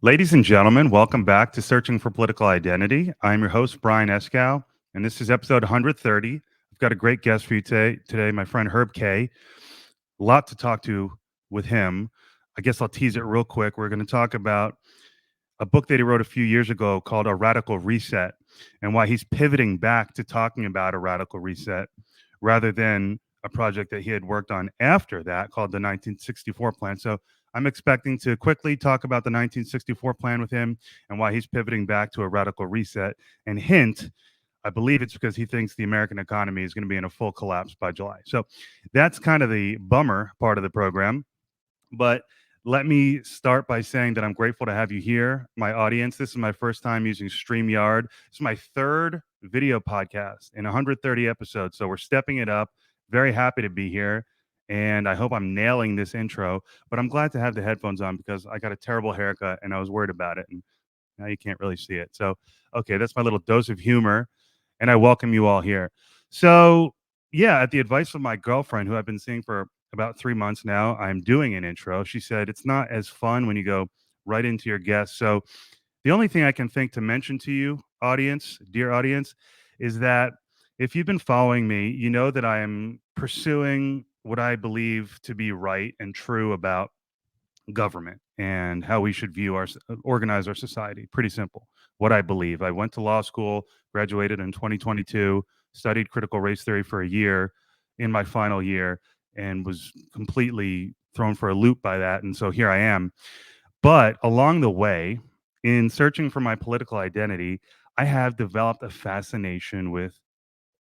Ladies and gentlemen, welcome back to Searching for Political Identity. I'm your host, Brian Eskow, and this is episode 130. I've got a great guest for you today, my friend Herb Kay. A lot to talk to with him. I guess I'll tease it real quick. We're going to talk about a book that he wrote a few years ago called A Radical Reset and why he's pivoting back to talking about a radical reset rather than a project that he had worked on after that called the 1964 plan. So I'm expecting to quickly talk about the 1964 plan with him and why he's pivoting back to a radical reset. And hint, I believe it's because he thinks the American economy is going to be in a full collapse by July. So that's kind of the bummer part of the program. But let me start by saying that I'm grateful to have you here, my audience. This is my first time using StreamYard. This is my third video podcast in 130 episodes. So we're stepping it up. Very happy to be here. And I hope I'm nailing this intro. But I'm glad to have the headphones on because I got a terrible haircut and I was worried about it. And now you can't really see it. So, okay, that's my little dose of humor. And I welcome you all here. So, yeah, at the advice of my girlfriend, who I've been seeing for about 3 months now, I'm doing an intro. She said it's not as fun when you go right into your guests. So, the only thing I can think to mention to you, audience, dear audience, is that if you've been following me, you know that I am pursuing what I believe to be right and true about government and how we should organize our society. Pretty simple. What I believe. I went to law school, graduated in 2022, studied critical race theory for a year in my final year, and was completely thrown for a loop by that. And so here I am. But along the way, in searching for my political identity, I have developed a fascination with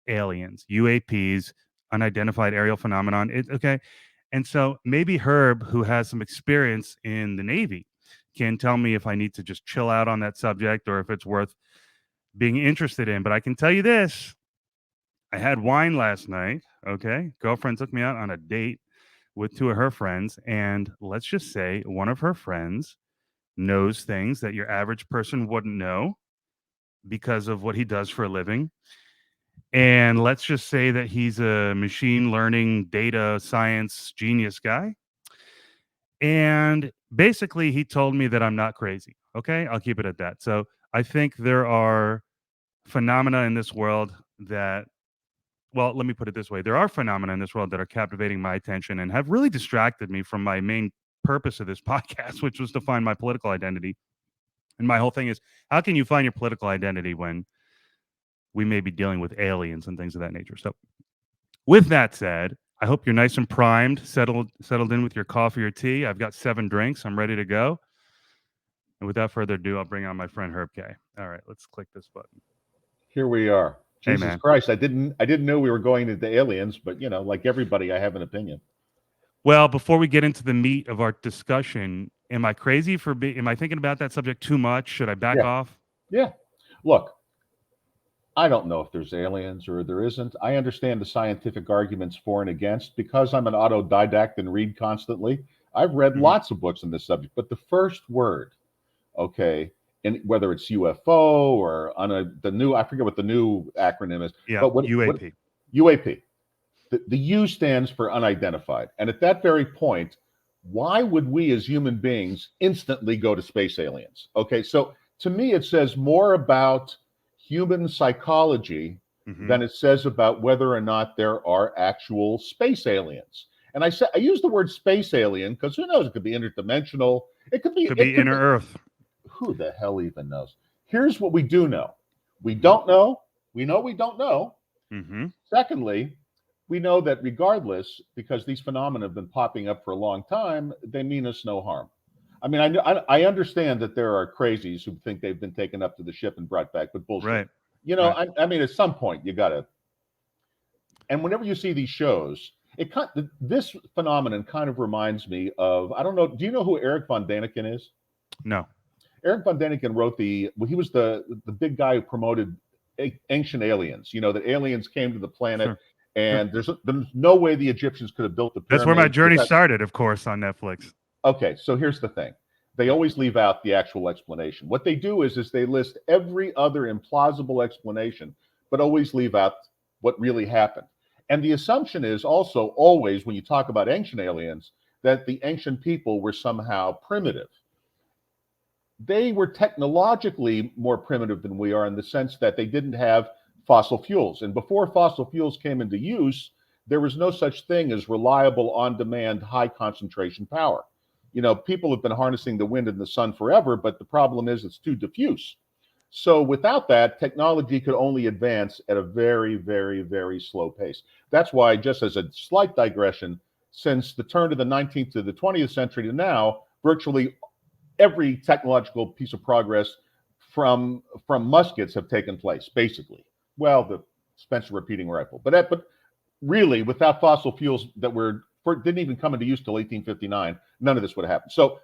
aliens, UAPs, unidentified aerial phenomenon. Okay. And so maybe Herb, who has some experience in the Navy, can tell me if I need to just chill out on that subject or if it's worth being interested in. But I can tell you this, I had wine last night. Okay. Girlfriend took me out on a date with two of her friends. And let's just say one of her friends knows things that your average person wouldn't know because of what he does for a living. And let's just say that he's a machine learning data science genius guy. And basically, he told me that I'm not crazy. Okay. I'll keep it at that. So I think there are phenomena in this world that, well, let me put it this way. There are phenomena in this world that are captivating my attention and have really distracted me from my main purpose of this podcast, which was to find my political identity. And my whole thing is, how can you find your political identity when we may be dealing with aliens and things of that nature? So, with that said, I hope you're nice and primed, settled in with your coffee or tea. I've got 7 drinks. I'm ready to go. And without further ado, I'll bring on my friend Herb Kay. All right, let's click this button. Here we are. Hey, Jesus man. Christ, I didn't know we were going into aliens, but like everybody, I have an opinion. Well, before we get into the meat of our discussion, am I crazy for am I thinking about that subject too much? Should I back Yeah, off? yeah. Look, I don't know if there's aliens or there isn't. I understand the scientific arguments for and against because I'm an autodidact and read constantly. I've read Hmm. lots of books on this subject, but the first word, okay, and whether it's UFO or on the new, I forget what the new acronym is, Yeah, but what UAP. UAP. The U stands for unidentified. And at that very point, why would we as human beings instantly go to space aliens? Okay, so to me, it says more about human psychology Hmm. than it says about whether or not there are actual space aliens. And I use the word space alien because who knows? It could be interdimensional. It could be. Could It be could inner be. Earth. Who the hell even knows? Here's what we do know. We Hmm. don't know. We know we don't know. Hmm. Secondly, we know that regardless, because these phenomena have been popping up for a long time, they mean us no harm. I mean, I understand that there are crazies who think they've been taken up to the ship and brought back, but bullshit. Right. Right. I mean, at some point you got to. And whenever you see these shows, this phenomenon kind of reminds me of, I don't know. Do you know who Eric von Daniken is? No. Eric von Daniken wrote he was the big guy who promoted ancient aliens. You know that aliens came to the planet, Sure. Sure. and there's no way the Egyptians could have built the That's where my pyramids. journey started, of course, on Netflix. Okay, so here's the thing: they always leave out the actual explanation. What they do is they list every other implausible explanation, but always leave out what really happened. And the assumption is also always when you talk about ancient aliens that the ancient people were somehow primitive. they were technologically more primitive than we are in the sense that they didn't have fossil fuels. And before fossil fuels came into use, there was no such thing as reliable, on demand, high concentration power. People have been harnessing the wind and the sun forever, but the problem is it's too diffuse. So without that, technology could only advance at a very, very, very slow pace. That's why, just as a slight digression, since the turn of the 19th to the 20th century to now, virtually every technological piece of progress from muskets have taken place, basically. Well, the Spencer repeating rifle, but really, without fossil fuels that didn't even come into use till 1859, none of this would have happened. So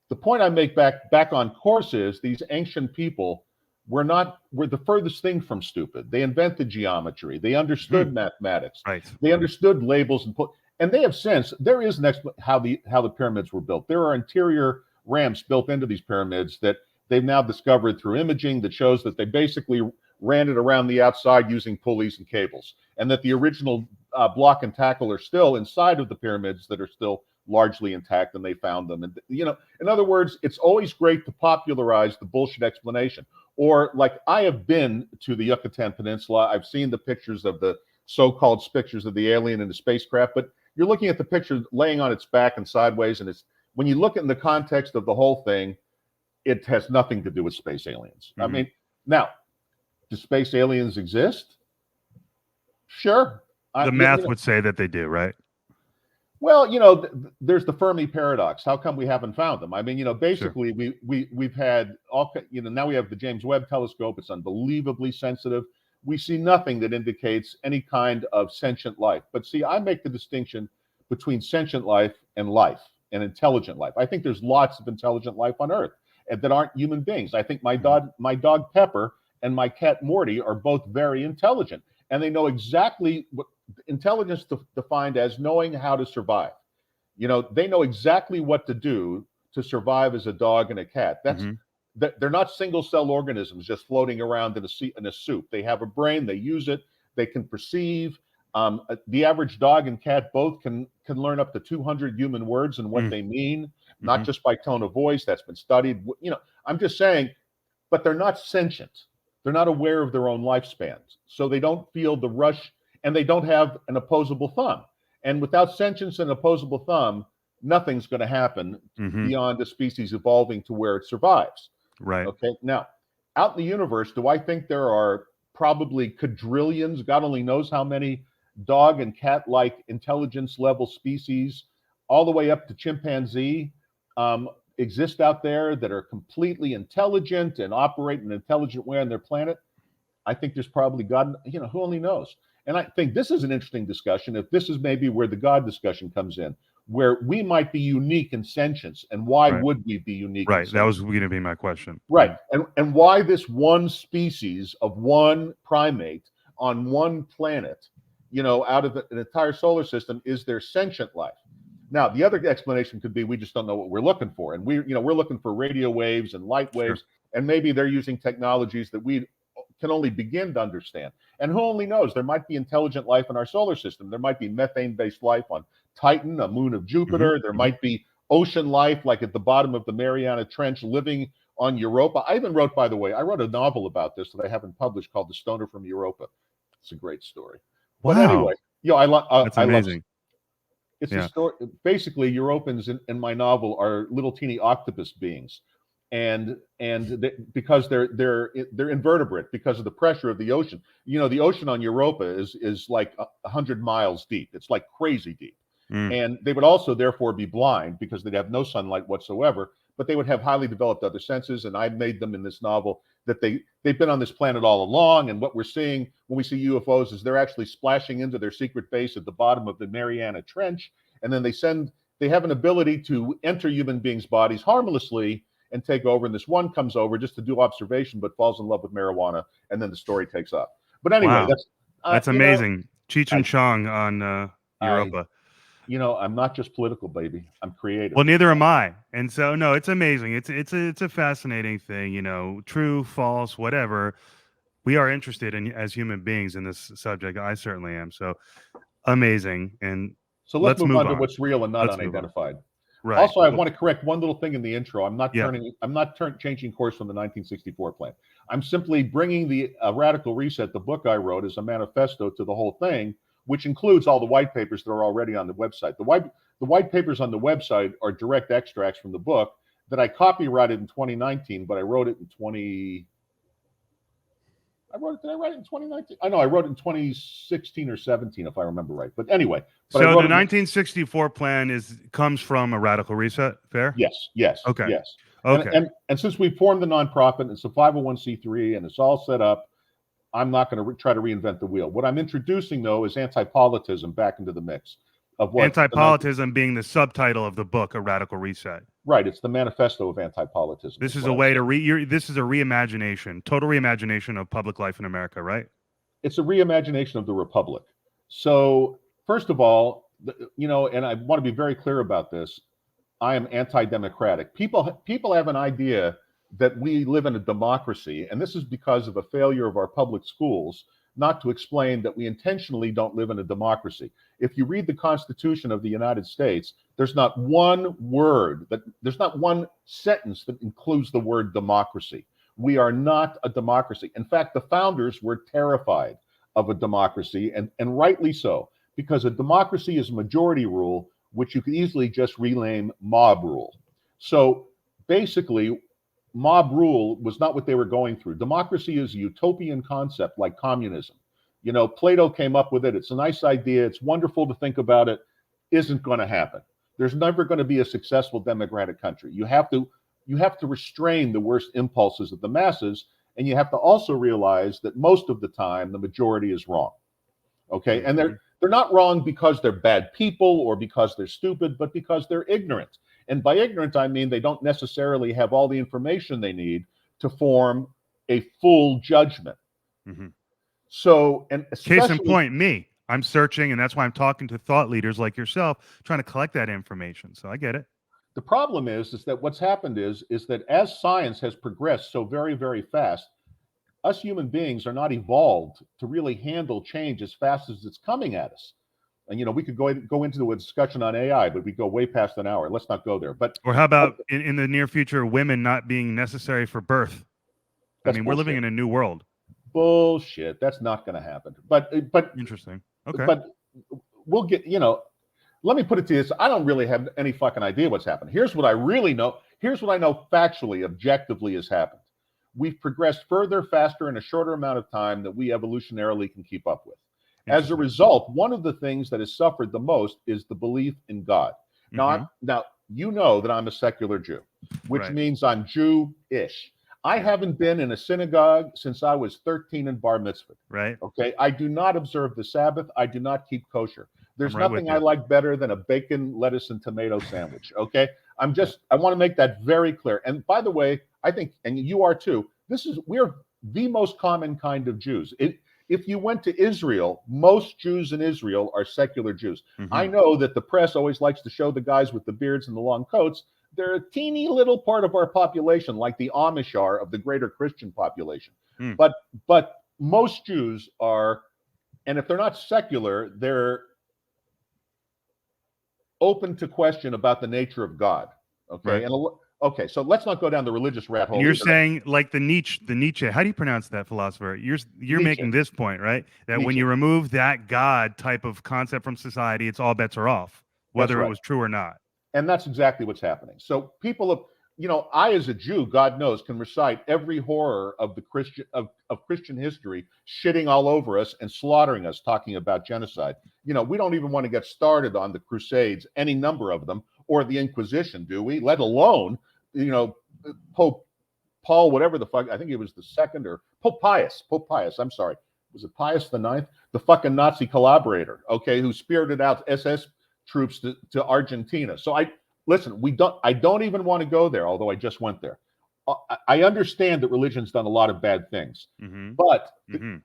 the point I make back on course is these ancient people were the furthest thing from stupid. They invented geometry. They understood mathematics. Right. They understood labels and they have since. There is an how the pyramids were built. There are interior ramps built into these pyramids that they've now discovered through imaging that shows that they basically ran it around the outside using pulleys and cables, and that the original block and tackle are still inside of the pyramids that are still largely intact, and they found them. And in other words, it's always great to popularize the bullshit explanation. Or, like, I have been to the Yucatan Peninsula. I've seen the pictures of the so-called pictures of the alien in the spacecraft, but you're looking at the picture laying on its back and sideways, and it's when you look at in the context of the whole thing, it has nothing to do with space aliens. I mean, now, do space aliens exist? Sure. The math would say that they do, right? Well, there's the Fermi paradox. How come we haven't found them? I mean, basically, sure. we've had all. Now we have the James Webb Telescope. It's unbelievably sensitive. We see nothing that indicates any kind of sentient life. But see, I make the distinction between sentient life and intelligent life. I think there's lots of intelligent life on Earth that aren't human beings. I think my dog Pepper and my cat Morty are both very intelligent, and they know exactly what intelligence defined as knowing how to survive. They know exactly what to do to survive as a dog and a cat. They're not single cell organisms just floating around in a soup. They have a brain. They use it. They can perceive. The average dog and cat both can learn up to 200 human words and what they mean, not just by tone of voice. That's been studied. I'm just saying, but they're not sentient. They're not aware of their own lifespans. So they don't feel the rush, and they don't have an opposable thumb. And without sentience and opposable thumb, nothing's going to happen beyond a species evolving to where it survives. Right. Okay. Now, out in the universe, do I think there are probably quadrillions, God only knows how many, dog and cat-like intelligence level species, all the way up to chimpanzee, exist out there that are completely intelligent and operate in an intelligent way on their planet? I think there's probably God, who only knows. And I think this is an interesting discussion. If this is maybe where the God discussion comes in, where we might be unique in sentience, and why would we be unique? Right. That was going to be my question. Right. And why this one species of one primate on one planet, out of an entire solar system, is there sentient life? Now, the other explanation could be we just don't know what we're looking for. And we're looking for radio waves and light waves, and maybe they're using technologies that we can only begin to understand. And who only knows? There might be intelligent life in our solar system. There might be methane-based life on Titan, a moon of Jupiter. There might be ocean life, like at the bottom of the Mariana Trench, living on Europa. I even wrote, by the way, I wrote a novel about this that I haven't published called The Stoner from Europa. It's a great story. Wow. But anyway, that's amazing. It's a story. Basically, Europans in my novel are little teeny octopus beings, and because they're invertebrate because of the pressure of the ocean. The ocean on Europa is like 100 miles deep. It's like crazy deep, and they would also therefore be blind because they'd have no sunlight whatsoever. But they would have highly developed other senses, and I made them in this novel that they've been on this planet all along. And what we're seeing when we see UFOs is they're actually splashing into their secret base at the bottom of the Mariana Trench, and then they have an ability to enter human beings' bodies harmlessly and take over. And this one comes over just to do observation, but falls in love with marijuana, and then the story takes off. But anyway, that's amazing. Cheech and Chong on Europa. I'm not just political, baby. I'm creative. Well, neither am I. And so, no, it's amazing. It's a fascinating thing. True, false, whatever. We are interested in as human beings in this subject. I certainly am. So amazing. And so let's move on to what's real and not unidentified. Right. Also, I want to correct one little thing in the intro. I'm not Yeah. changing course from the 1964 plan. I'm simply bringing the Radical Reset, the book I wrote, as a manifesto to the whole thing, which includes all the white papers that are already on the website. The white papers on the website are direct extracts from the book that I copyrighted in 2019, but I wrote it in 20. Did I write it in 2019? I know I wrote it in 2016 or 17, if I remember right. But anyway, so I wrote the it. 1964 plan comes from a radical reset. Fair? Yes. Okay. Yes. Okay. And since we formed the nonprofit, it's a 501c3 and it's all set up. I'm not going to try to reinvent the wheel. What I'm introducing, though, is anti-politism back into the mix of what anti-politism being the subtitle of the book, A Radical Reset. Right. It's the manifesto of anti-politism. This is a way to this is a reimagination, total reimagination of public life in America, right? It's a reimagination of the republic. So, first of all, and I want to be very clear about this. I am anti-democratic. People have an idea that we live in a democracy, and this is because of a failure of our public schools not to explain that we intentionally don't live in a democracy. If you read the Constitution of the United States, there's not one sentence that includes the word democracy. We are not a democracy. In fact, the founders were terrified of a democracy, and rightly so, because a democracy is majority rule, which you could easily just rename mob rule. So basically, mob rule was not what they were going through. Democracy is a utopian concept like communism. Plato came up with it. It's a nice idea. It's wonderful to think about it. Isn't going to happen. There's never going to be a successful democratic country. You have to restrain the worst impulses of the masses, and you have to also realize that most of the time the majority is wrong. Okay, and they're not wrong because they're bad people or because they're stupid, but because they're ignorant. And by ignorant, I mean they don't necessarily have all the information they need to form a full judgment. Mm-hmm. So, and especially, case in point, me. I'm searching, and that's why I'm talking to thought leaders like yourself, trying to collect that information. So I get it. The problem is that what's happened is that as science has progressed so very, very fast, us human beings are not evolved to really handle change as fast as it's coming at us. And we could go into a discussion on AI, but we go way past an hour. Let's not go there. Or how about in the near future, women not being necessary for birth? I mean, we're living in a new world. Bullshit. That's not going to happen. But interesting. Okay. But we'll get. Let me put it to you this: I don't really have any fucking idea what's happened. Here's what I really know. Here's what I know factually, objectively has happened. We've progressed further, faster, in a shorter amount of time that we evolutionarily can keep up with. As a result, one of the things that has suffered the most is the belief in God. Now, now you know that I'm a secular Jew, which means I'm Jew-ish. I haven't been in a synagogue since I was 13 in bar mitzvah. Right. Okay. I do not observe the Sabbath. I do not keep kosher. There's nothing I like better than a bacon, lettuce, and tomato sandwich. Okay. I want to make that very clear. And by the way, I think, and you are too, we're the most common kind of Jews. If you went to Israel, most Jews in Israel are secular Jews. I know that the press always likes to show the guys with the beards and the long coats. They're a teeny little part of our population, like the Amish are of the greater Christian population. But most Jews are, and if they're not secular, they're open to question about the nature of God. Okay. Okay, so let's not go down the religious rat hole. And you're saying, like the Nietzsche. How do you pronounce that philosopher? You're making this point, right? That when you remove that God type of concept from society, it's all bets are off, whether it was true or not. And that's exactly what's happening. So people have, I as a Jew, God knows, can recite every horror of the Christian history, shitting all over us and slaughtering us, talking about genocide. We don't even want to get started on the Crusades, any number of them, or the Inquisition, do we? Let alone, Pope Paul, whatever the fuck, I think it was the second, or Pope Pius, I'm sorry. Was it Pius the Ninth? The fucking Nazi collaborator, okay, who spirited out SS troops to Argentina. So I don't even want to go there, although I just went there. I understand that religion's done a lot of bad things, but in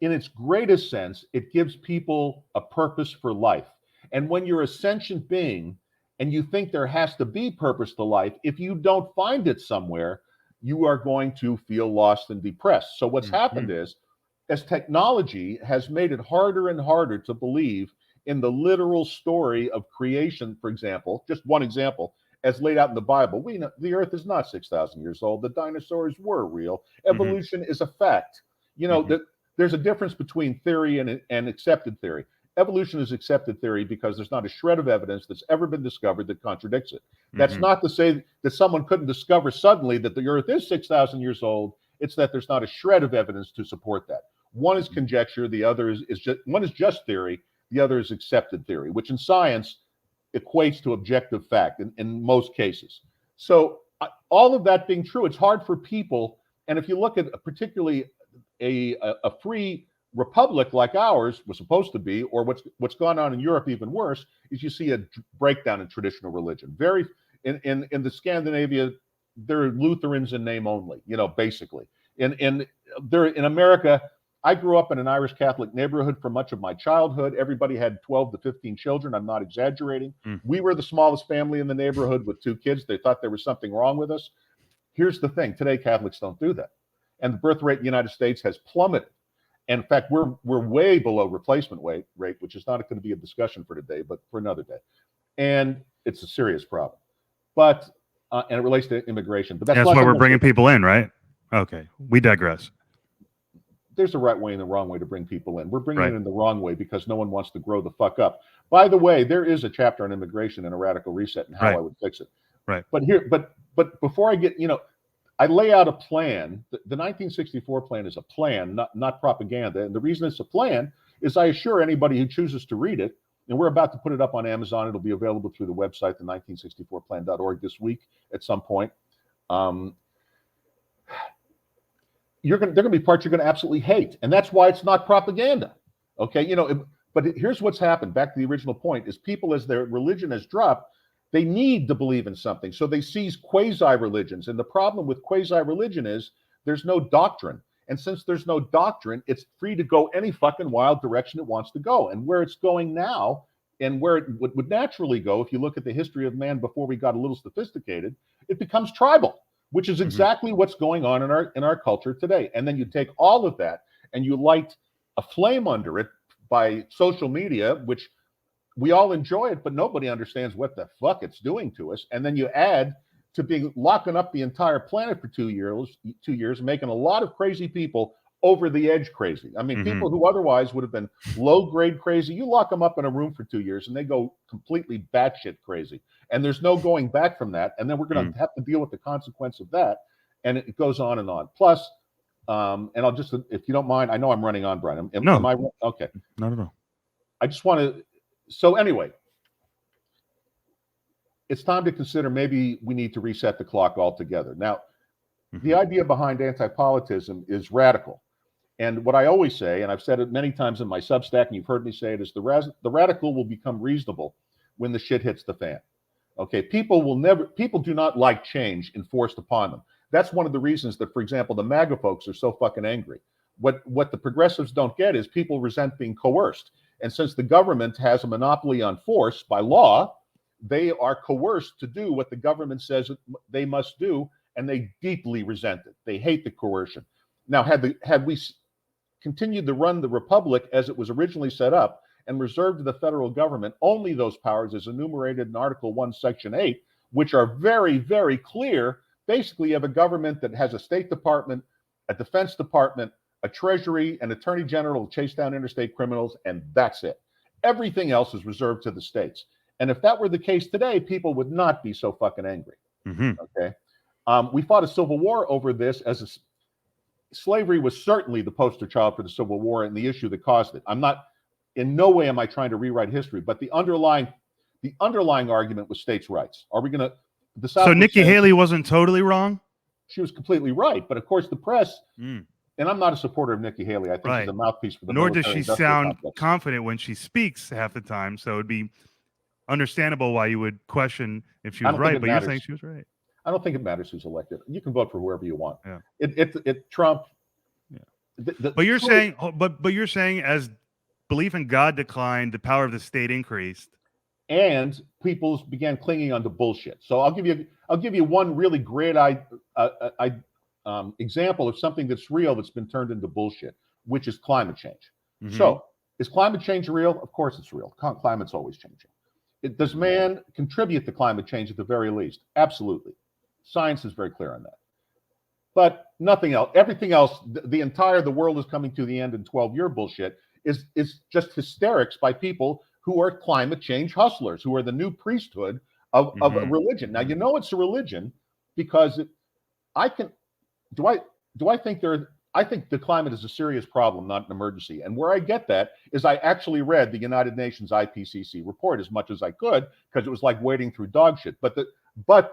its greatest sense, it gives people a purpose for life. And when you're a sentient being and you think there has to be purpose to life, if you don't find it somewhere, you are going to feel lost and depressed. So what's happened is, as technology has made it harder and harder to believe in the literal story of creation, for example, just one example, as laid out in the Bible. We know the earth is not 6,000 years old. The dinosaurs were real. Evolution is a fact. You know, that there's a difference between theory and accepted theory. Evolution is accepted theory because there's not a shred of evidence that's ever been discovered that contradicts it. That's not to say that someone couldn't discover suddenly that the earth is 6,000 years old. It's that there's not a shred of evidence to support that. One is conjecture, the other is just one is just theory, the other is accepted theory, which in science equates to objective fact in most cases. So all of that being true, it's hard for people. And if you look at particularly a free republic like ours was supposed to be, or what's gone on in Europe even worse, is you see a breakdown in traditional religion. Very in the Scandinavia, they're Lutherans in name only, you know, basically. In America, I grew up in an Irish Catholic neighborhood for much of my childhood. Everybody had 12 to 15 children. I'm not exaggerating. We were the smallest family in the neighborhood with 2 kids. They thought there was something wrong with us. Here's the thing. Today, Catholics don't do that. And the birth rate in the United States has plummeted. And in fact, we're way below replacement rate, which is not going to be a discussion for today, but for another day. And it's a serious problem. But and it relates to immigration. But that's why we're bringing people in, right? Okay, we digress. There's a right way and the wrong way to bring people in. We're bringing it in the wrong way because no one wants to grow the fuck up. By the way, there is a chapter on immigration and a radical reset and how I would fix it. Right. But before I get, I lay out a plan. The 1964 plan is a plan, not propaganda. And the reason it's a plan is I assure anybody who chooses to read it, and we're about to put it up on Amazon. It'll be available through the website, the1964plan.org this week at some point. There are going to be parts you're going to absolutely hate, and that's why it's not propaganda. Okay, but here's what's happened. Back to the original point: is people, as their religion has dropped, they need to believe in something, so they seize quasi-religions. And the problem with quasi-religion is there's no doctrine, and since there's no doctrine, it's free to go any fucking wild direction it wants to go. And where it's going now, and where it would naturally go, if you look at the history of man before we got a little sophisticated, it becomes tribal, which is exactly what's going on in our culture today. And then you take all of that and you light a flame under it by social media, which we all enjoy it, but nobody understands what the fuck it's doing to us. And then you add to being locking up the entire planet for 2 years, making a lot of crazy people over the edge crazy. I mean, people who otherwise would have been low grade crazy, you lock them up in a room for 2 years and they go completely batshit crazy. And there's no going back from that. And then we're going to have to deal with the consequence of that. And it goes on and on. Plus, and I'll just, if you don't mind, I know I'm running on, Brian. Am I okay? Not at all. I just want to, so anyway, it's time to consider maybe we need to reset the clock altogether. Now, the idea behind anti-politism is radical. And what I always say, and I've said it many times in my Substack, and you've heard me say it, is the radical will become reasonable when the shit hits the fan. Okay, people do not like change enforced upon them. That's one of the reasons that, for example, the MAGA folks are so fucking angry. What the progressives don't get is people resent being coerced. And since the government has a monopoly on force by law, they are coerced to do what the government says they must do, and they deeply resent it. They hate the coercion. Now, had we continued to run the republic as it was originally set up and reserved to the federal government only those powers as enumerated in Article 1, Section 8, which are very, very clear. Basically, you have a government that has a State Department, a Defense Department, a Treasury, an Attorney General to chase down interstate criminals, and that's it. Everything else is reserved to the states. And if that were the case today, people would not be so fucking angry. Okay, we fought a civil war over this. Slavery was certainly the poster child for the Civil War and the issue that caused it. In no way am I trying to rewrite history, but the underlying argument was states' rights. Are we going to? So Nikki Haley wasn't totally wrong. She was completely right, but of course the press. And I'm not a supporter of Nikki Haley. I think she's a mouthpiece for the Nor does she sound confident when she speaks half the time. So it'd be understandable why you would question if she was right, but you're saying she was right. I don't think it matters who's elected. You can vote for whoever you want. Yeah. It Trump. Yeah. But you're saying, but you're saying, as belief in God declined, the power of the state increased, and people began clinging onto bullshit. So I'll give you one really great example of something that's real that's been turned into bullshit, which is climate change. So Is climate change real? Of course it's real. Climate's always changing. Does man contribute to climate change at the very least? Absolutely. Science is very clear on that. But nothing else. Everything else, the world is coming to the end in 12-year bullshit is just hysterics by people who are climate change hustlers, who are the new priesthood of a religion. Now, you know it's a religion because I think the climate is a serious problem, not an emergency. And where I get that is I actually read the United Nations IPCC report as much as I could because it was like wading through dog shit. But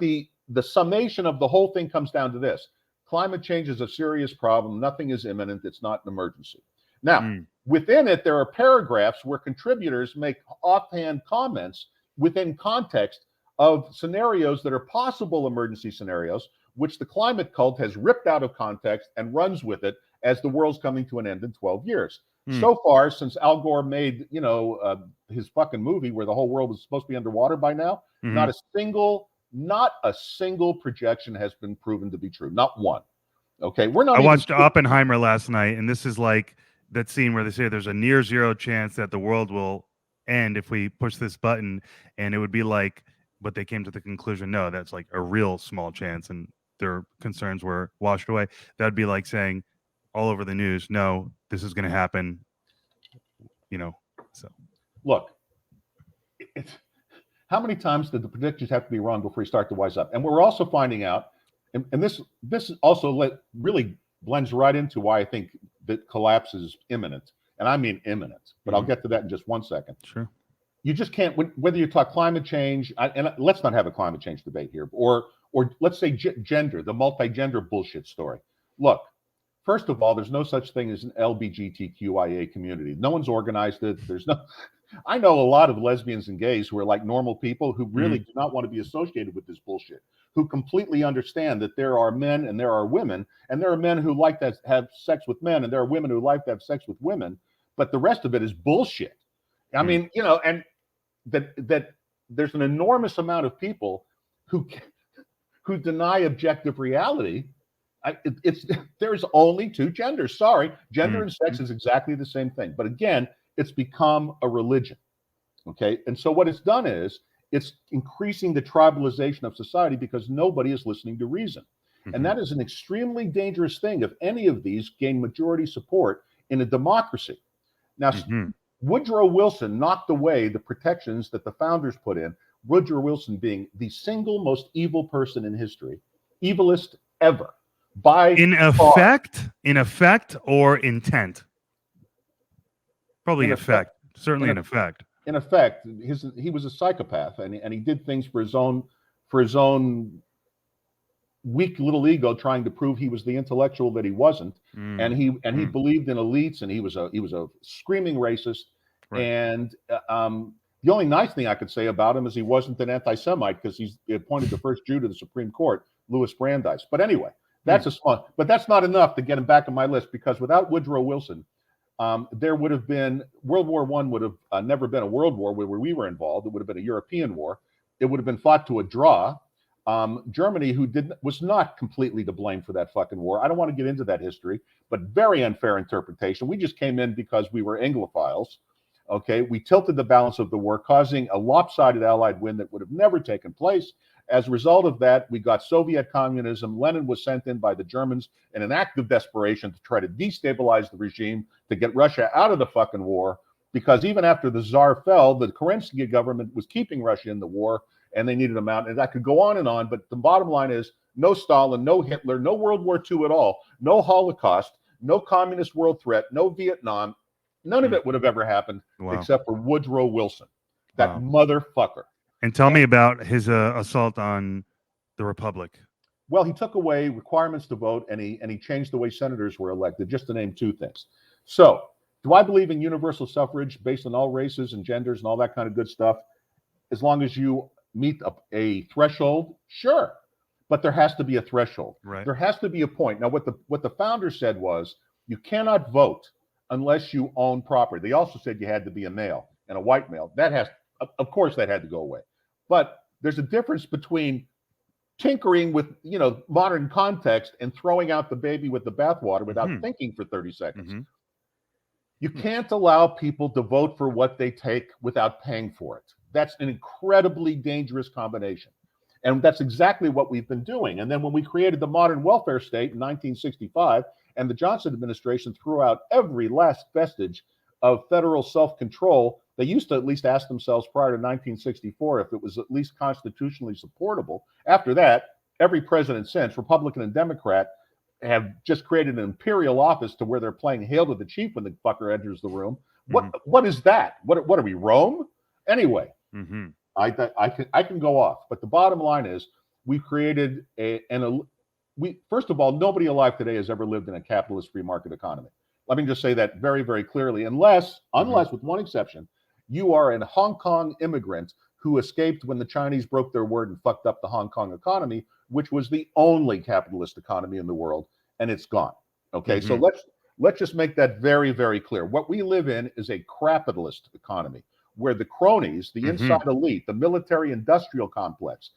the summation of the whole thing comes down to this. Climate change is a serious problem. Nothing is imminent. It's not an emergency. Now, within it, there are paragraphs where contributors make offhand comments within context of scenarios that are possible emergency scenarios, which the climate cult has ripped out of context and runs with it as the world's coming to an end in 12 years. So far, since Al Gore made, his fucking movie where the whole world was supposed to be underwater by now, not a single projection has been proven to be true. Not one. Okay. I watched Oppenheimer last night, and this is like that scene where they say there's a near zero chance that the world will end if we push this button. And it would be like, but they came to the conclusion, no, that's like a real small chance. And their concerns were washed away. That'd be like saying all over the news, no, this is going to happen. So look, how many times did the predictions have to be wrong before you start to wise up? And we're also finding out, and this also really blends right into why I think that collapse is imminent. And I mean imminent, but I'll get to that in just 1 second. Sure. You just can't, whether you talk climate change, and let's not have a climate change debate here, or let's say gender, the multi-gender bullshit story. Look, first of all, there's no such thing as an LGBTQIA community. No one's organized it. I know a lot of lesbians and gays who are like normal people who really do not want to be associated with this bullshit, who completely understand that there are men and there are women, and there are men who like to have sex with men, and there are women who like to have sex with women, but the rest of it is bullshit. I mean, and that there's an enormous amount of people who deny objective reality. There's only two genders. Sorry, gender and sex is exactly the same thing. But again, it's become a religion. Okay, and so what it's done is it's increasing the tribalization of society because nobody is listening to reason, and that is an extremely dangerous thing if any of these gain majority support in a democracy. Now, Woodrow Wilson knocked away the protections that the founders put in. Woodrow Wilson being the single most evil person in history, evilest ever. In effect or intent? Probably in effect. Certainly in effect. In effect, he was a psychopath, and he did things for his own weak little ego, trying to prove he was the intellectual that he wasn't. And he believed in elites, and he was a screaming racist. Right. And the only nice thing I could say about him is he wasn't an anti-Semite because he appointed the first Jew to the Supreme Court, Louis Brandeis. But anyway, that's but that's not enough to get him back on my list, because without Woodrow Wilson, there would have been World War I would have never been a world war where we were involved. It would have been a European war. It would have been fought to a draw. Germany, was not completely to blame for that fucking war. I don't want to get into that history, but very unfair interpretation. We just came in because we were Anglophiles. Okay, we tilted the balance of the war, causing a lopsided Allied win that would have never taken place. As a result of that, we got Soviet communism. Lenin was sent in by the Germans in an act of desperation to try to destabilize the regime, to get Russia out of the fucking war, because even after the Tsar fell, the Kerensky government was keeping Russia in the war, and they needed them out. And I could go on, but the bottom line is no Stalin, no Hitler, no World War II at all, no Holocaust, no communist world threat, no Vietnam. None of it would have ever happened except for Woodrow Wilson, that motherfucker. And tell me about his assault on the Republic. Well, he took away requirements to vote, and he changed the way senators were elected, just to name two things. So, do I believe in universal suffrage based on all races and genders and all that kind of good stuff? As long as you meet a threshold, sure. But there has to be a threshold. Right. There has to be a point. Now, what the founder said was, you cannot vote unless you own property. They also said you had to be a male, and a white male. Of course, that had to go away. But there's a difference between tinkering with modern context and throwing out the baby with the bathwater without thinking for 30 seconds. You can't allow people to vote for what they take without paying for it. That's an incredibly dangerous combination. And that's exactly what we've been doing. And then when we created the modern welfare state in 1965, and the Johnson administration threw out every last vestige of federal self-control, they used to at least ask themselves prior to 1964 if it was at least constitutionally supportable. After that, every president since, Republican and Democrat, have just created an imperial office to where they're playing hail to the chief when the fucker enters the room. What is that? What are we, Rome? Anyway, I can go off, but the bottom line is we've created first of all, nobody alive today has ever lived in a capitalist free market economy. Let me just say that very, very clearly, unless with one exception, you are a Hong Kong immigrant who escaped when the Chinese broke their word and fucked up the Hong Kong economy, which was the only capitalist economy in the world, and it's gone. Okay, so let's just make that very, very clear. What we live in is a capitalist economy where the cronies, the inside elite, the military industrial complex,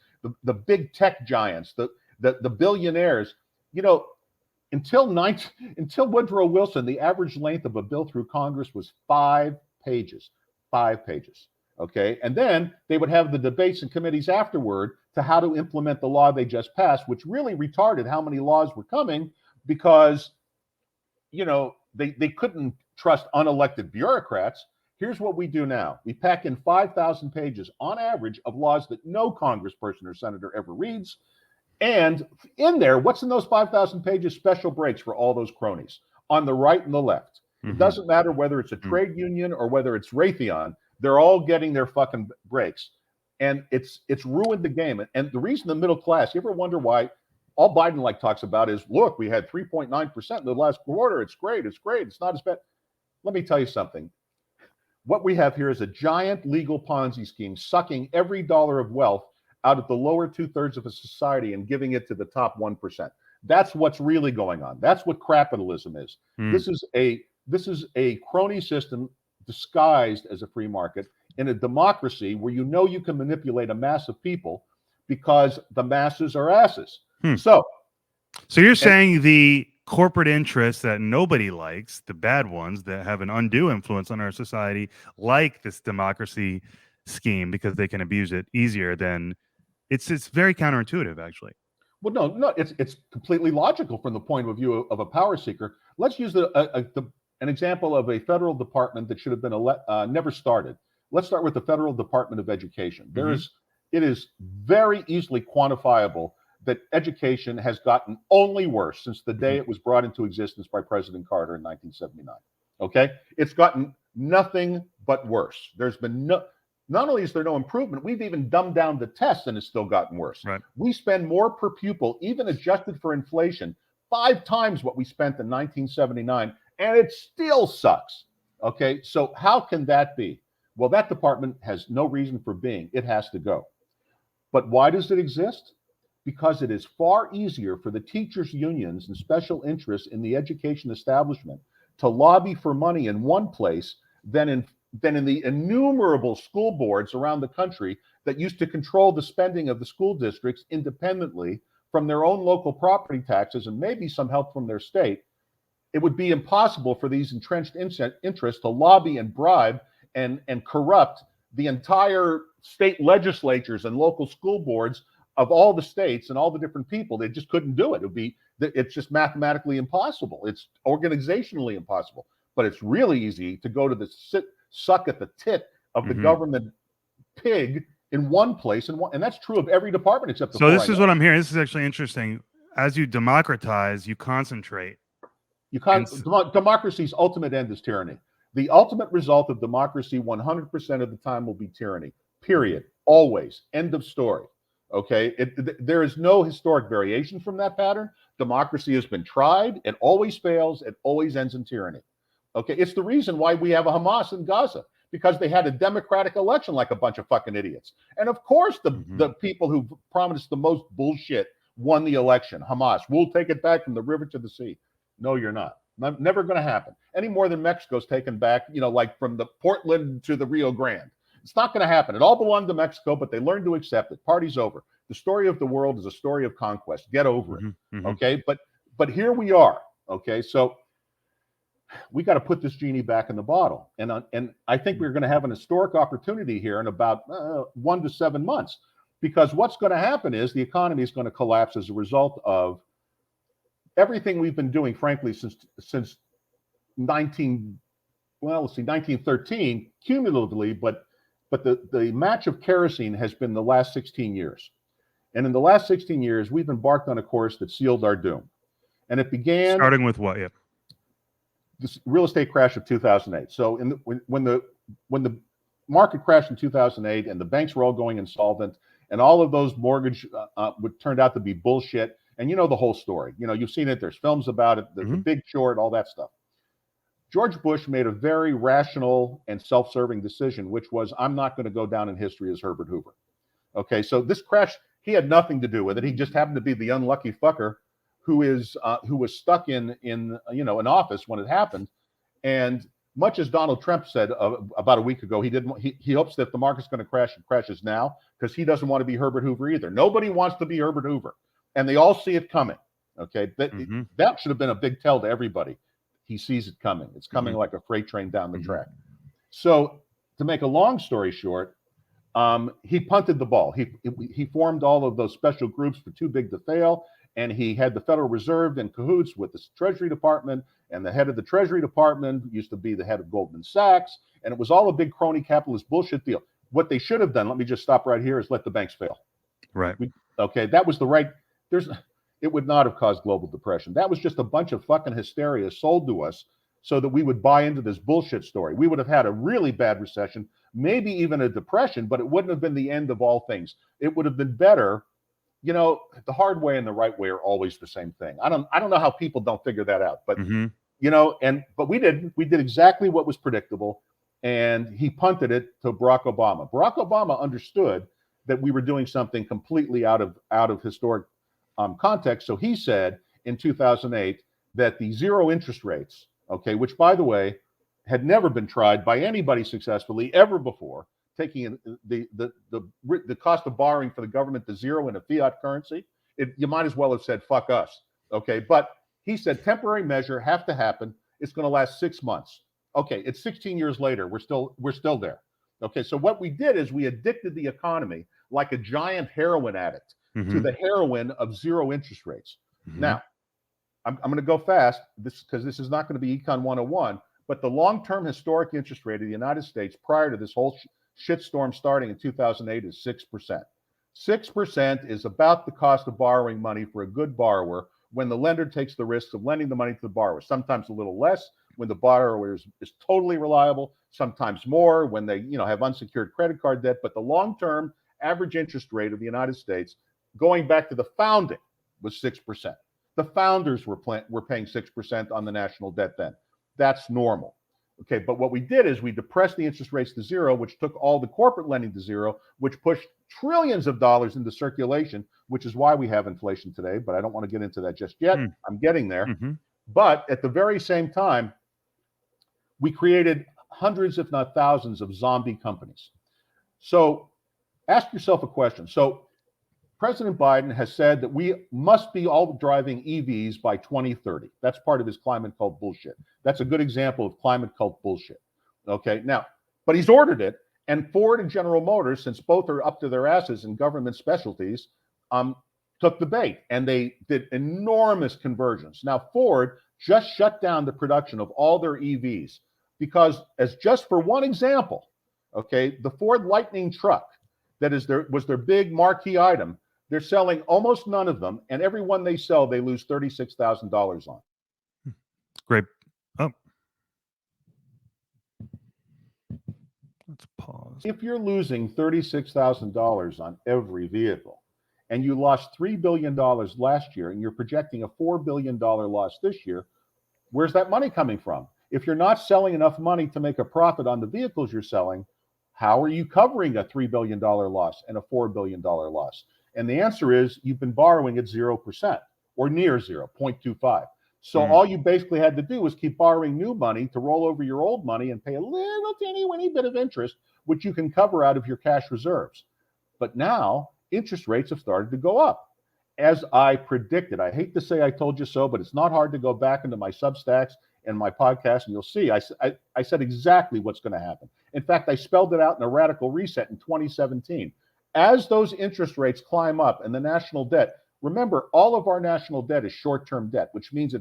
the big tech giants, the billionaires, until Woodrow Wilson, the average length of a bill through Congress was 5 pages. 5 pages. Okay. And then they would have the debates and committees afterward to how to implement the law they just passed, which really retarded how many laws were coming because, they couldn't trust unelected bureaucrats. Here's what we do now. We pack in 5,000 pages on average of laws that no congressperson or senator ever reads. And in there, what's in those 5,000 pages? Special breaks for all those cronies on the right and the left. It doesn't matter whether it's a trade union or whether it's Raytheon. They're all getting their fucking breaks. And it's ruined the game. And the reason the middle class, you ever wonder why all Biden talks about is, look, we had 3.9% in the last quarter. It's great. It's great. It's not as bad. Let me tell you something. What we have here is a giant legal Ponzi scheme sucking every dollar of wealth out of the lower 2/3 of a society and giving it to the top 1%. That's what's really going on. That's what capitalism is. This is a crony system disguised as a free market in a democracy where you can manipulate a mass of people because the masses are asses. So you're saying the corporate interests that nobody likes, the bad ones that have an undue influence on our society, like this democracy scheme because they can abuse it easier than it's very counterintuitive, actually. Well, no, it's completely logical from the point of view of a power seeker. Let's use an example of a federal department that should have been never started. Let's start with the Federal Department of Education. It is very easily quantifiable that education has gotten only worse since the day it was brought into existence by President Carter in 1979. Okay? It's gotten nothing but worse. There's been not only is there no improvement, we've even dumbed down the tests and it's still gotten worse. Right. We spend more per pupil, even adjusted for inflation, 5 times what we spent in 1979, and it still sucks. Okay, so how can that be? Well, that department has no reason for being. It has to go. But why does it exist? Because it is far easier for the teachers' unions and special interests in the education establishment to lobby for money in one place than in the innumerable school boards around the country that used to control the spending of the school districts independently from their own local property taxes and maybe some help from their state. It would be impossible for these entrenched interests to lobby and bribe and corrupt the entire state legislatures and local school boards of all the states and all the different people. They just couldn't do it. It's just mathematically impossible. It's organizationally impossible. But it's really easy to go to the suck at the tit of the government pig in one place, and that's true of every department except the So this is what I'm hearing. This is actually interesting. As you democratize, you concentrate. Democracy's ultimate end is tyranny. The ultimate result of democracy 100% of the time will be tyranny. Period. Always. End of story. Okay? There is no historic variation from that pattern. Democracy has been tried. It always fails. It always ends in tyranny. Okay? It's the reason why we have a Hamas in Gaza, because they had a democratic election like a bunch of fucking idiots. And of course, the people who promised the most bullshit won the election. Hamas, we'll take it back from the river to the sea. No, you're not. Never going to happen. Any more than Mexico's taken back, like from the Portland to the Rio Grande. It's not going to happen. It all belonged to Mexico, but they learned to accept it. Party's over. The story of the world is a story of conquest. Get over it. Okay, but here we are. Okay, so we got to put this genie back in the bottle. And I think we're going to have an historic opportunity here in about 1 to 7 months, because what's going to happen is the economy is going to collapse as a result of everything we've been doing, frankly, since 1913 cumulatively, but the match of kerosene has been the last 16 years. And in the last 16 years, we've embarked on a course that sealed our doom. And it began starting with what? Yeah. This real estate crash of 2008. So when the market crashed in 2008 and the banks were all going insolvent and all of those mortgage turned out to be bullshit. And you know the whole story. You know, you've seen it. There's films about it. There's The Big Short, all that stuff. George Bush made a very rational and self-serving decision, which was, I'm not going to go down in history as Herbert Hoover. Okay, so this crash, he had nothing to do with it. He just happened to be the unlucky fucker who was stuck in an office when it happened. And much as Donald Trump said about a week ago, he hopes that the market's going to crash, it crashes now, because he doesn't want to be Herbert Hoover either. Nobody wants to be Herbert Hoover, and they all see it coming. Okay, that should have been a big tell to everybody. He sees it coming. It's coming like a freight train down the track. So to make a long story short, he punted the ball. He formed all of those special groups for too big to fail, and he had the Federal Reserve in cahoots with the Treasury Department, and the head of the Treasury Department used to be the head of Goldman Sachs, and it was all a big crony capitalist bullshit deal. What they should have done, let me just stop right here, is let the banks fail. Right. That was the right. It would not have caused global depression. That was just a bunch of fucking hysteria sold to us so that we would buy into this bullshit story. We would have had a really bad recession, maybe even a depression, but it wouldn't have been the end of all things. It would have been better. You know, the hard way and the right way are always the same thing. I don't know how people don't figure that out, but but we did exactly what was predictable, and he punted it to Barack Obama. Barack Obama understood that we were doing something completely out of historic context. So he said in 2008 that the zero interest rates, okay, which by the way had never been tried by anybody successfully ever before, taking the cost of borrowing for the government to zero in a fiat currency, you might as well have said fuck us, okay? But he said temporary measure have to happen. It's going to last 6 months. Okay, it's 16 years later. We're still there. Okay, so what we did is we addicted the economy like a giant heroin addict to the heroin of zero interest rates. Now, I'm going to go fast because this is not going to be Econ 101, but the long-term historic interest rate of the United States prior to this whole shitstorm starting in 2008 is 6%. 6% is about the cost of borrowing money for a good borrower when the lender takes the risks of lending the money to the borrower. Sometimes a little less when the borrower is totally reliable, sometimes more when they have unsecured credit card debt. But the long-term average interest rate of the United States, going back to the founding, was 6%. The founders were paying 6% on the national debt then. That's normal. Okay, but what we did is we depressed the interest rates to zero, which took all the corporate lending to zero, which pushed trillions of dollars into circulation, which is why we have inflation today. But I don't want to get into that just yet. I'm getting there. But at the very same time, we created hundreds, if not thousands, of zombie companies. So ask yourself a question. So President Biden has said that we must be all driving EVs by 2030. That's part of his climate cult bullshit. That's a good example of climate cult bullshit. Okay, now, but he's ordered it, and Ford and General Motors, since both are up to their asses in government specialties, took the bait, and they did enormous conversions. Now, Ford just shut down the production of all their EVs because, as just for one example, okay, the Ford Lightning truck that was their big marquee item. They're selling almost none of them, and every one they sell, they lose $36,000 on. Great. Oh, let's pause. If you're losing $36,000 on every vehicle, and you lost $3 billion last year, and you're projecting a $4 billion loss this year, where's that money coming from? If you're not selling enough money to make a profit on the vehicles you're selling, how are you covering a $3 billion loss and a $4 billion loss? And the answer is you've been borrowing at 0% or near 0.25. So all you basically had to do was keep borrowing new money to roll over your old money and pay a little teeny bit of interest, which you can cover out of your cash reserves. But now interest rates have started to go up. As I predicted, I hate to say I told you so, but it's not hard to go back into my Substacks in my podcast, and you'll see I said exactly what's going to happen. In fact, I spelled it out in a radical reset in 2017. As those interest rates climb up and the national debt, remember, all of our national debt is short-term debt, which means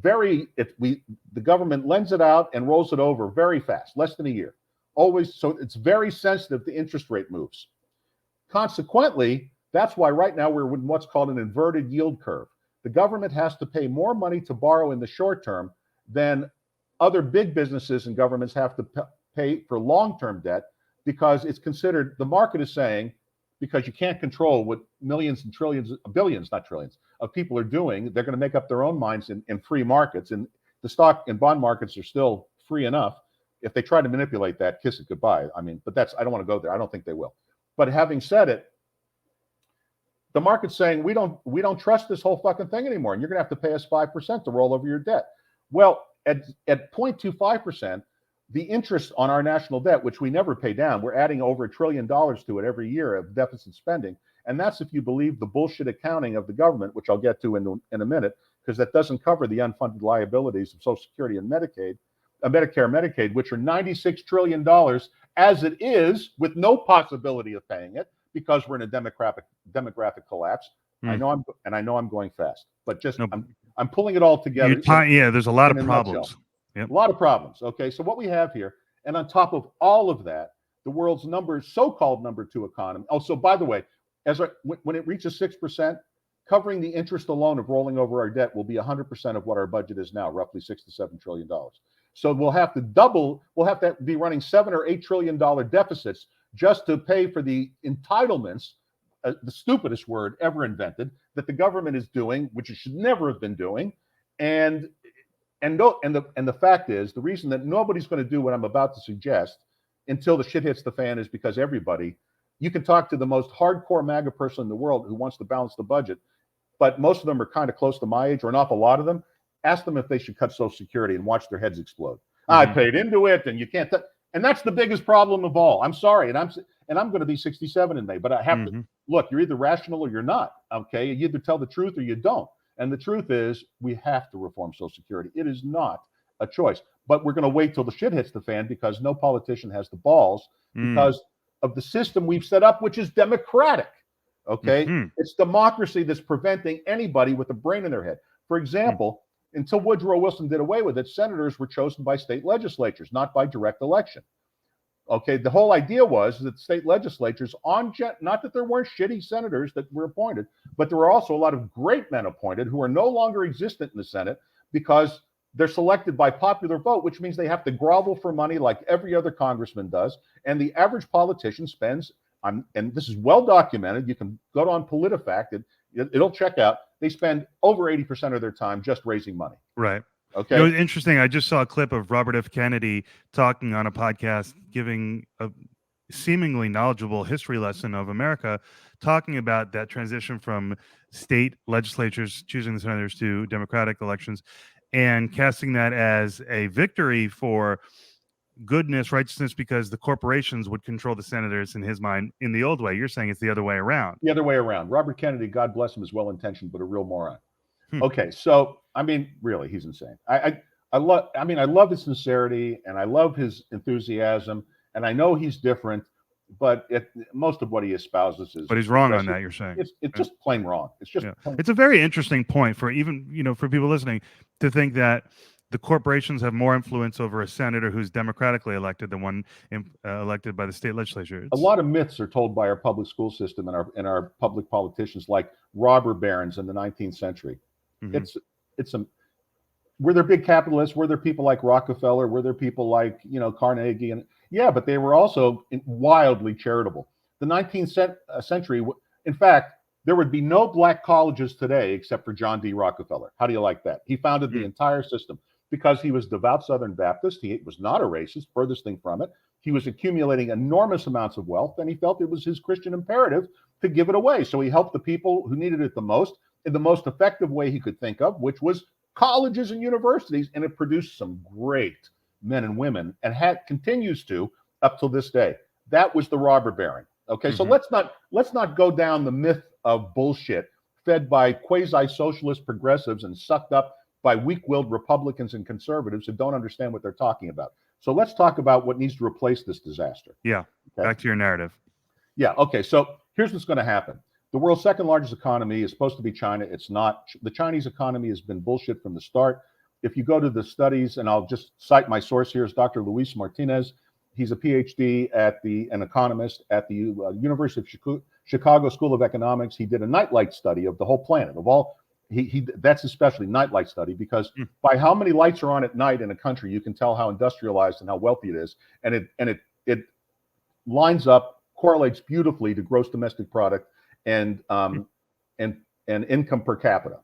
the government lends it out and rolls it over very fast, less than a year. Always, so it's very sensitive to interest rate moves. Consequently, that's why right now we're with what's called an inverted yield curve. The government has to pay more money to borrow in the short term than other big businesses and governments have to pay for long-term debt, because it's considered, the market is saying, because you can't control what millions and trillions, billions, not trillions, of people are doing, they're going to make up their own minds in free markets. And the stock and bond markets are still free enough. If they try to manipulate that, kiss it goodbye. I mean, but I don't want to go there. I don't think they will. But having said it, the market's saying we don't trust this whole fucking thing anymore, and you're going to have to pay us 5% to roll over your debt. Well, at 0.25%, the interest on our national debt, which we never pay down, we're adding over $1 trillion to it every year of deficit spending, and that's if you believe the bullshit accounting of the government, which I'll get to in a minute, because that doesn't cover the unfunded liabilities of Social Security and Medicaid, Medicare, Medicaid, which are $96 trillion as it is, with no possibility of paying it, because we're in a demographic collapse. I know I'm going fast, but just I'm pulling it all together. There's a lot of problems. Yep. A lot of problems. Okay, so what we have here, and on top of all of that, the world's so-called number 2 economy. Oh, so by the way, when it reaches 6%, covering the interest alone of rolling over our debt will be 100% of what our budget is now, roughly $6 to $7 trillion. So we'll have to double. We'll have to be running $7 or $8 trillion deficits just to pay for the entitlements, the stupidest word ever invented, that the government is doing, which it should never have been doing. And the fact is, the reason that nobody's going to do what I'm about to suggest until the shit hits the fan is because you can talk to the most hardcore MAGA person in the world who wants to balance the budget, but most of them are kind of close to my age, or an awful lot of them. Ask them if they should cut Social Security and watch their heads explode. I paid into it, and you can't. And that's the biggest problem of all. I'm sorry, and I'm going to be 67 in May, but I have to look. You're either rational or you're not. Okay, you either tell the truth or you don't. And the truth is, we have to reform Social Security. It is not a choice. But we're going to wait till the shit hits the fan, because no politician has the balls, because of the system we've set up, which is democratic. Okay, it's democracy that's preventing anybody with a brain in their head. For example. Until Woodrow Wilson did away with it, senators were chosen by state legislatures, not by direct election. Okay, the whole idea was that state legislatures, not that there weren't shitty senators that were appointed, but there were also a lot of great men appointed who are no longer existent in the Senate, because they're selected by popular vote, which means they have to grovel for money like every other congressman does. And the average politician spends, and this is well documented, you can go on PolitiFact, it'll check out, they spend over 80% of their time just raising money. Right. Okay. It was interesting. I just saw a clip of Robert F. Kennedy talking on a podcast, giving a seemingly knowledgeable history lesson of America, talking about that transition from state legislatures choosing the senators to democratic elections, and casting that as a victory for goodness, righteousness, because the corporations would control the senators in his mind in the old way. You're saying it's the other way around. The other way around. Robert Kennedy, God bless him, is well-intentioned, but a real moron. Okay, so I mean, really, he's insane. I love his sincerity, and I love his enthusiasm, and I know he's different, but most of what he espouses is. But he's wrong on that. You're saying it's just plain wrong. It's just. It's a very interesting point for even for people listening to think that the corporations have more influence over a senator who's democratically elected than one elected by the state legislature. A lot of myths are told by our public school system and our public politicians, like robber barons in the 19th century. Were there big capitalists? Were there people like Rockefeller? Were there people like Carnegie? And but they were also wildly charitable. The 19th century, in fact, there would be no black colleges today except for John D. Rockefeller. How do you like that? He founded the entire system. Because he was devout Southern Baptist, he was not a racist, furthest thing from it. He was accumulating enormous amounts of wealth, and he felt it was his Christian imperative to give it away. So he helped the people who needed it the most in the most effective way he could think of, which was colleges and universities, and it produced some great men and women, and continues to up till this day. That was the robber baron. Okay, so let's not go down the myth of bullshit fed by quasi-socialist progressives and sucked up by weak-willed Republicans and conservatives who don't understand what they're talking about. So let's talk about what needs to replace this disaster. Yeah. Okay? Back to your narrative. Yeah. Okay. So here's what's going to happen. The world's second largest economy is supposed to be China. It's not. The Chinese economy has been bullshit from the start. If you go to the studies, and I'll just cite my source here, is Dr. Luis Martinez. He's a PhD an economist at the University of Chicago School of Economics. He did a nightlight study of the whole planet, of all. That's especially nightlight study, because by how many lights are on at night in a country, you can tell how industrialized and how wealthy it is, and it lines up, correlates beautifully to gross domestic product and income per capita.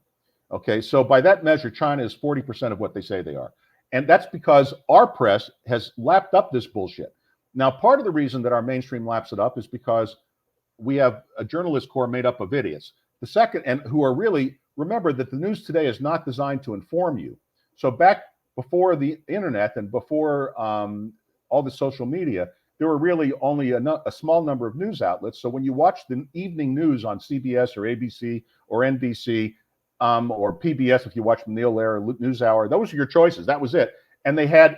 Okay, so by that measure, China is 40% of what they say they are. And that's because our press has lapped up this bullshit. Now, part of the reason that our mainstream laps it up is because we have a journalist corps made up of idiots. The second, and who are really, remember that the news today is not designed to inform you. So back before the internet and before all the social media, there were really only a small number of news outlets. So when you watch the evening news on CBS or ABC or NBC, or PBS, if you watch the Neil Lehrer NewsHour, those are your choices. That was it. And they had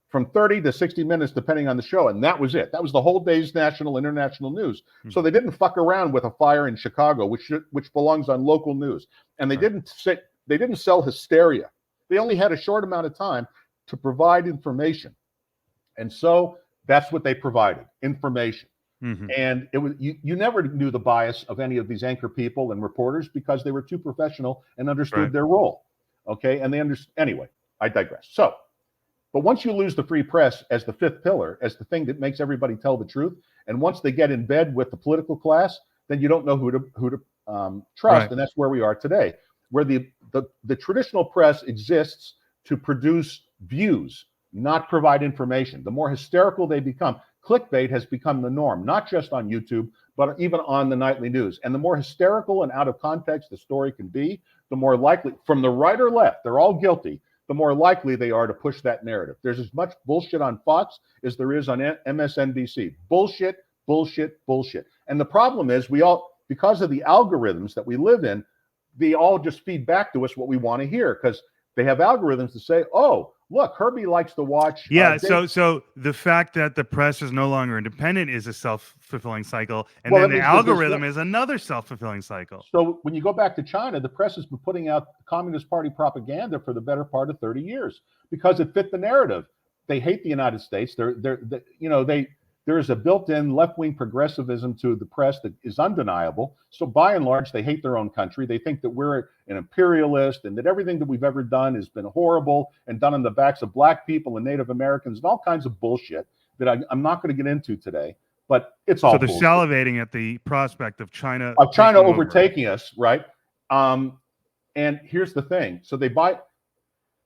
from 30 to 60 minutes, depending on the show. And that was it. That was the whole day's national, international news. So they didn't fuck around with a fire in Chicago, which belongs on local news. And they didn't sell hysteria. They only had a short amount of time to provide information. And so that's what they provided, information. And it was you never knew the bias of any of these anchor people and reporters because they were too professional and understood their role. Okay, and they understand. Anyway, I digress. So, but once you lose the free press as the fifth pillar, as the thing that makes everybody tell the truth, and once they get in bed with the political class, then you don't know who to trust, and that's where we are today, where the traditional press exists to produce views, not provide information. The more hysterical they become. Clickbait has become the norm, not just on YouTube, but even on the nightly news. And the more hysterical and out of context the story can be, the more likely, from the right or left, they're all guilty, the more likely they are to push that narrative. There's as much bullshit on Fox as there is on MSNBC. Bullshit, bullshit, bullshit. And the problem is because of the algorithms that we live in, they all just feed back to us what we want to hear, because they have algorithms to say, oh, look, Herbie likes to watch. Yeah. So the fact that the press is no longer independent is a self-fulfilling cycle. And then the algorithm is another self-fulfilling cycle. So when you go back to China, the press has been putting out Communist Party propaganda for the better part of 30 years because it fit the narrative. They hate the United States. There is a built-in left-wing progressivism to the press that is undeniable. So by and large, they hate their own country. They think that we're an imperialist and that everything that we've ever done has been horrible and done on the backs of Black people and Native Americans and all kinds of bullshit that I'm not going to get into today. But it's all so they're bullshit. Salivating at the prospect of China overtaking us, right? And here's the thing. So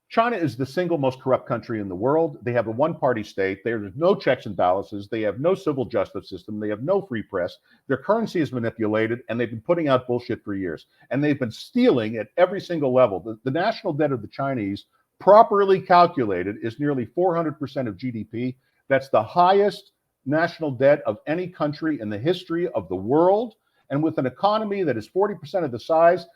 China is the single most corrupt country in the world. They have a one-party state. There's no checks and balances. They have no civil justice system. They have no free press. Their currency is manipulated, and they've been putting out bullshit for years. And they've been stealing at every single level. The national debt of the Chinese, properly calculated, is nearly 400% of GDP. That's the highest national debt of any country in the history of the world. And with an economy that is 40% of the size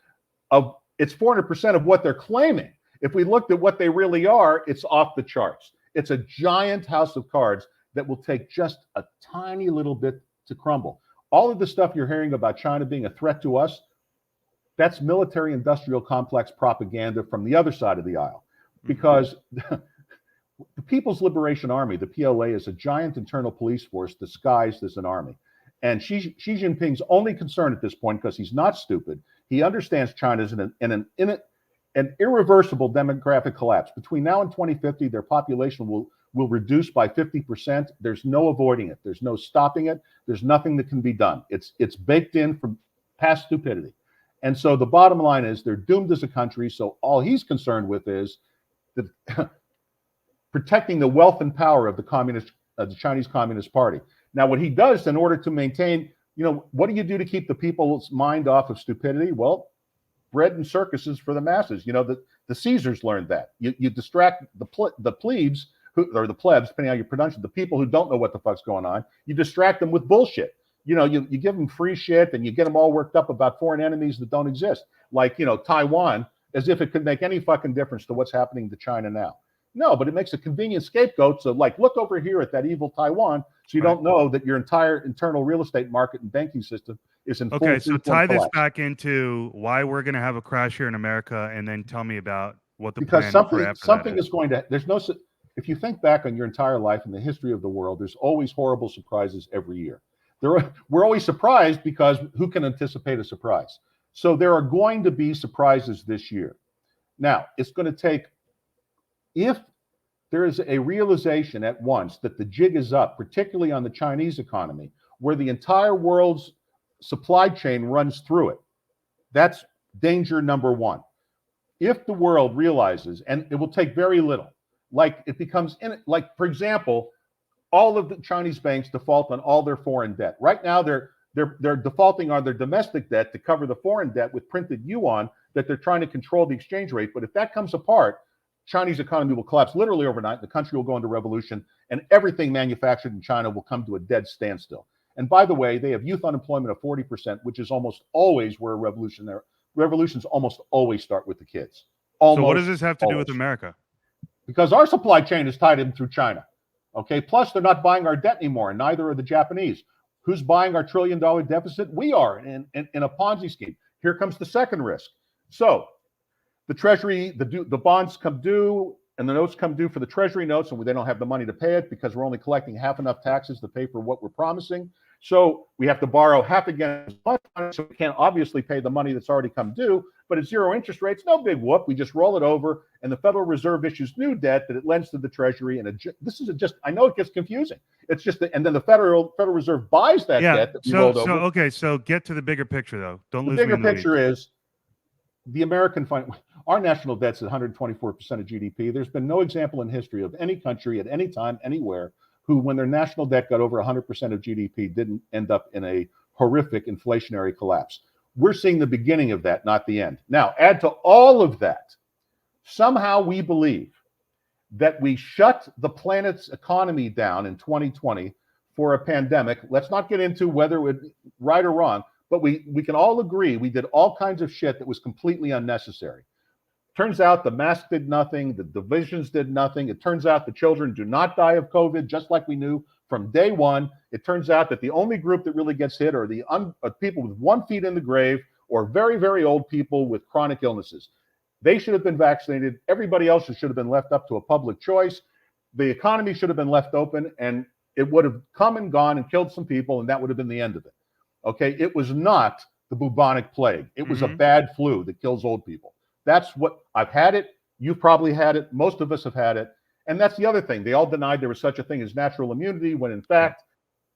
of, it's 400% of what they're claiming. If we looked at what they really are, it's off the charts. It's a giant house of cards that will take just a tiny little bit to crumble. All of the stuff you're hearing about China being a threat to us, that's military-industrial complex propaganda from the other side of the aisle. Because the People's Liberation Army, the PLA, is a giant internal police force disguised as an army. And Xi Jinping's only concern at this point, because he's not stupid, he understands China's in an irreversible demographic collapse. Between now and 2050, their population will reduce by 50%. There's no avoiding it. There's no stopping it. There's nothing that can be done. It's baked in from past stupidity. And so the bottom line is they're doomed as a country. So all he's concerned with is protecting the wealth and power of the Chinese Communist Party. Now, what he does in order to maintain, what do you do to keep the people's mind off of stupidity? Well, bread and circuses for the masses. The Caesars learned that. You distract the plebes, or the plebs, depending on how you pronounce it, the people who don't know what the fuck's going on. You distract them with bullshit. You give them free shit and you get them all worked up about foreign enemies that don't exist. Like, Taiwan, as if it could make any fucking difference to what's happening to China now. No, but it makes a convenient scapegoat. So, like, look over here at that evil Taiwan, so you don't know that your entire internal real estate market and banking system is in full. Okay, so tie this back into why we're going to have a crash here in America, and then tell me about what the because plan for after something that is going to. There's no. If you think back on your entire life and the history of the world, there's always horrible surprises every year. We're always surprised because who can anticipate a surprise? So there are going to be surprises this year. Now, it's going to take, if there is a realization at once that the jig is up, particularly on the Chinese economy, where the entire world's supply chain runs through it. That's danger number one. If the world realizes, and it will take very little, like it becomes, like, for example, all of the Chinese banks default on all their foreign debt. Right now, they're defaulting on their domestic debt to cover the foreign debt with printed yuan that they're trying to control the exchange rate. But if that comes apart, Chinese economy will collapse literally overnight. The country will go into revolution, and everything manufactured in China will come to a dead standstill. And by the way, they have youth unemployment of 40%, which is almost always where revolutions almost always start with the kids. So what does this have to do with America? Because our supply chain is tied in through China. Okay. Plus, they're not buying our debt anymore, and neither are the Japanese. Who's buying our $1 trillion deficit? We are in a Ponzi scheme. Here comes the second risk. So the Treasury, the bonds come due, and the notes come due for the Treasury notes, and they don't have the money to pay it because we're only collecting half enough taxes to pay for what we're promising. So we have to borrow half again as much money, so we can't obviously pay the money that's already come due. But at zero interest rates, no big whoop. We just roll it over, and the Federal Reserve issues new debt that it lends to the Treasury. And this is just, I know it gets confusing. It's just, and then the Federal Reserve buys that debt that we rolled over. Okay, so get to the bigger picture, though. Don't lose me. The bigger picture is the American our national debt's at 124% of GDP. There's been no example in history of any country at any time, anywhere, who, when their national debt got over 100% of GDP, didn't end up in a horrific inflationary collapse. We're seeing the beginning of that, not the end. Now, add to all of that, somehow we believe that we shut the planet's economy down in 2020 for a pandemic. Let's not get into whether it was right or wrong, but we can all agree we did all kinds of shit that was completely unnecessary. Turns out the mask did nothing, the divisions did nothing. It turns out the children do not die of COVID, just like we knew from day one. It turns out that the only group that really gets hit are the people with 1 foot in the grave or very, very old people with chronic illnesses. They should have been vaccinated. Everybody else should have been left up to a public choice. The economy should have been left open, and it would have come and gone and killed some people, and that would have been the end of it. Okay, it was not the bubonic plague. It was a bad flu that kills old people. That's what I've had it. You've probably had it. Most of us have had it. And that's the other thing. They all denied there was such a thing as natural immunity, when in fact,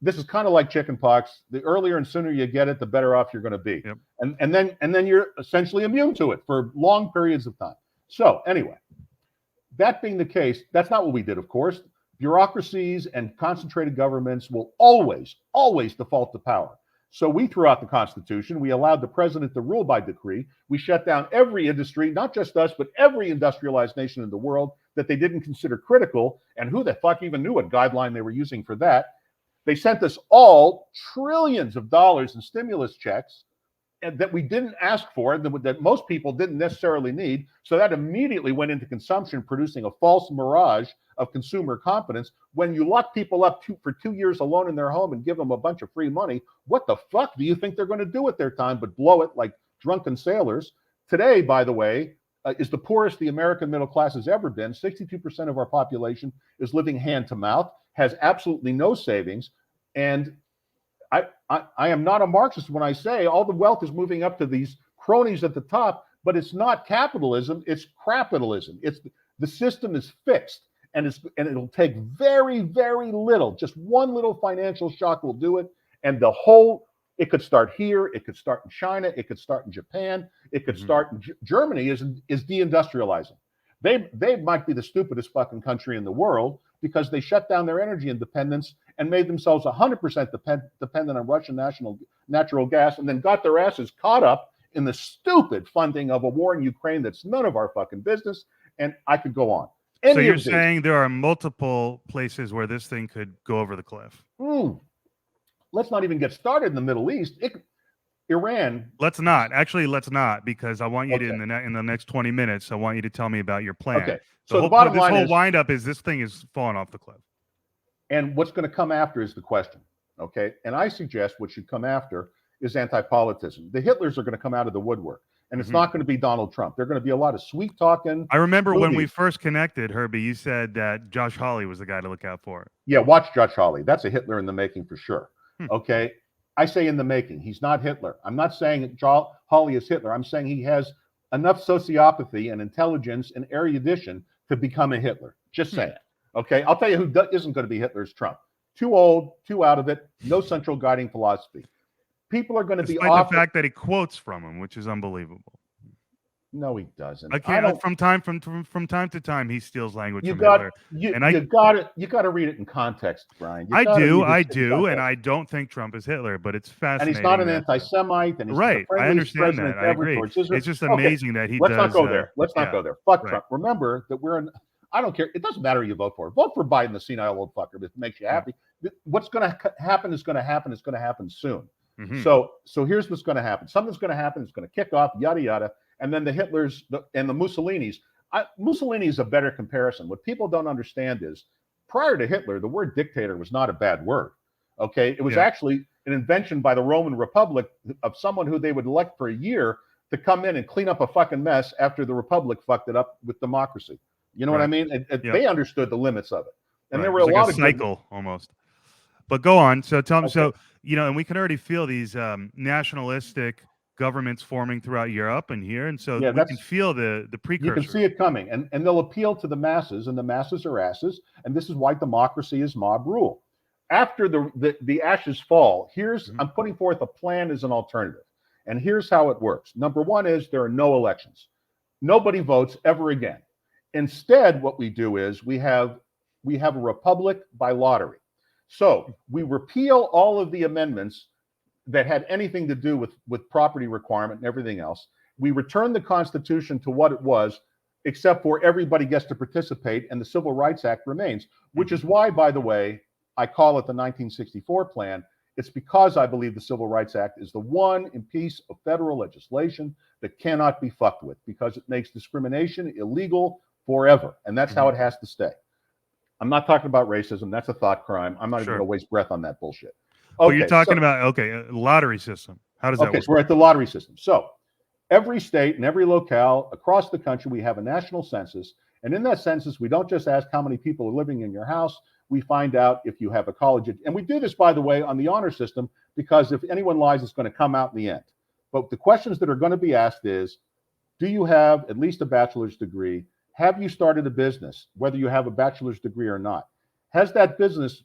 this is kind of like chickenpox. The earlier and sooner you get it, the better off you're going to be. Yep. And then you're essentially immune to it for long periods of time. So anyway, that being the case, that's not what we did, of course. Bureaucracies and concentrated governments will always, always default to power. So we threw out the Constitution. We allowed the president to rule by decree. We shut down every industry, not just us, but every industrialized nation in the world that they didn't consider critical. And who the fuck even knew what guideline they were using for that? They sent us all trillions of dollars in stimulus checks and that we didn't ask for, that most people didn't necessarily need. So that immediately went into consumption, producing a false mirage of consumer confidence. When you lock people up for 2 years alone in their home and give them a bunch of free money, what the fuck do you think they're going to do with their time but blow it like drunken sailors? Today, by the way, is the poorest the American middle class has ever been. 62% of our population is living hand to mouth, has absolutely no savings. And I am not a Marxist when I say all the wealth is moving up to these cronies at the top, but it's not capitalism, it's crapitalism. The system is fixed, and it'll take very, very little. Just one little financial shock will do it, and it could start here, it could start in China, it could start in Japan, it could start in Germany is deindustrializing. They might be the stupidest fucking country in the world because they shut down their energy independence and made themselves 100% dependent on Russian natural gas, and then got their asses caught up in the stupid funding of a war in Ukraine that's none of our fucking business. And I could go on. So you're saying there are multiple places where this thing could go over the cliff? Let's not even get started in the Middle East. Iran. Let's not. Actually, let's not, because I want you to Okay. in the next 20 minutes. I want you to tell me about your plan. Okay. So the bottom This line whole is, windup is this thing is falling off the cliff. and what's going to come after is the question. Okay. And I suggest what should come after is anti-politism. The Hitlers are going to come out of the woodwork, and it's not going to be Donald Trump. They're going to be a lot of sweet talking. I remember when we first connected, Herbie, you said that Josh Hawley was the guy to look out for. Yeah, watch Josh Hawley. That's a Hitler in the making for sure. Okay. I say in the making. He's not Hitler. I'm not saying Hawley is Hitler. I'm saying he has enough sociopathy and intelligence and erudition to become a Hitler. Just saying. Okay. I'll tell you who isn't going to be Hitler is Trump. Too old, too out of it, no central guiding philosophy. People are going to be despite the fact that he quotes from him, which is unbelievable. No, he doesn't. I can't. From time to time, he steals language from Hitler. You got to read it in context, Brian. I do, and I don't think Trump is Hitler, but it's fascinating. And he's not an anti-Semite, and he's right. I understand that. I agree. It's just amazing that he does. Let's not go there. Let's not go there. Fuck Trump. Remember that we're in. I don't care. It doesn't matter who you vote for. Vote for Biden, the senile old fucker, if it makes you happy. What's going to happen is going to happen. It's going to happen soon. So here's what's going to happen. Something's going to happen. It's going to kick off. Yada yada. And then the Hitlers and the Mussolinis. Mussolini is a better comparison. What people don't understand is, prior to Hitler, the word dictator was not a bad word. Okay, it was actually an invention by the Roman Republic of someone who they would elect for a year to come in and clean up a fucking mess after the Republic fucked it up with democracy. You know what I mean? They understood the limits of it, and there were a lot of cycle almost. But go on. So tell me. So and we can already feel these nationalistic governments forming throughout Europe and here, and so we can feel the precursor. You can see it coming, and they'll appeal to the masses, and the masses are asses, and this is why democracy is mob rule. After the ashes fall, I'm putting forth a plan as an alternative, and here's how it works. Number one is there are no elections. Nobody votes ever again. Instead, what we do is we have a republic by lottery. So we repeal all of the amendments that had anything to do with property requirement and everything else. We return the Constitution to what it was, except for everybody gets to participate, and the Civil Rights Act remains, which is why, by the way, I call it the 1964 plan. It's because I believe the Civil Rights Act is the one piece of federal legislation that cannot be fucked with, because it makes discrimination illegal forever, and that's how it has to stay. I'm not talking about racism. That's a thought crime. I'm not even going to waste breath on that bullshit. Okay, you're talking about lottery system. How does that work? So we're at the lottery system. So every state and every locale across the country, we have a national census. And in that census, we don't just ask how many people are living in your house. We find out if you have a college. And we do this, by the way, on the honor system, because if anyone lies, it's going to come out in the end. But the questions that are going to be asked is, do you have at least a bachelor's degree? Have you started a business, whether you have a bachelor's degree or not? Has that business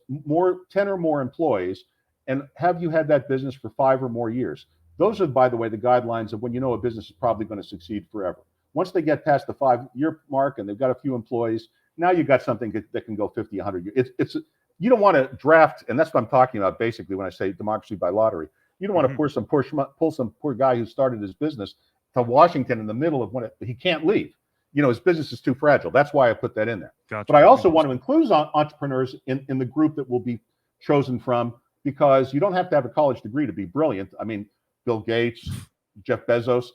10 or more employees? And have you had that business for 5 or more years? Those are, by the way, the guidelines of when you know a business is probably going to succeed forever. Once they get past the 5-year mark and they've got a few employees, now you've got something that can go 50, 100 years. You don't want to draft, and that's what I'm talking about basically when I say democracy by lottery. You don't want to pull some poor guy who started his business to Washington in the middle of when he can't leave. His business is too fragile. That's why I put that in there. Gotcha. But I also want to include entrepreneurs in the group that will be chosen from, because you don't have to have a college degree to be brilliant. I mean, Bill Gates, Jeff Bezos,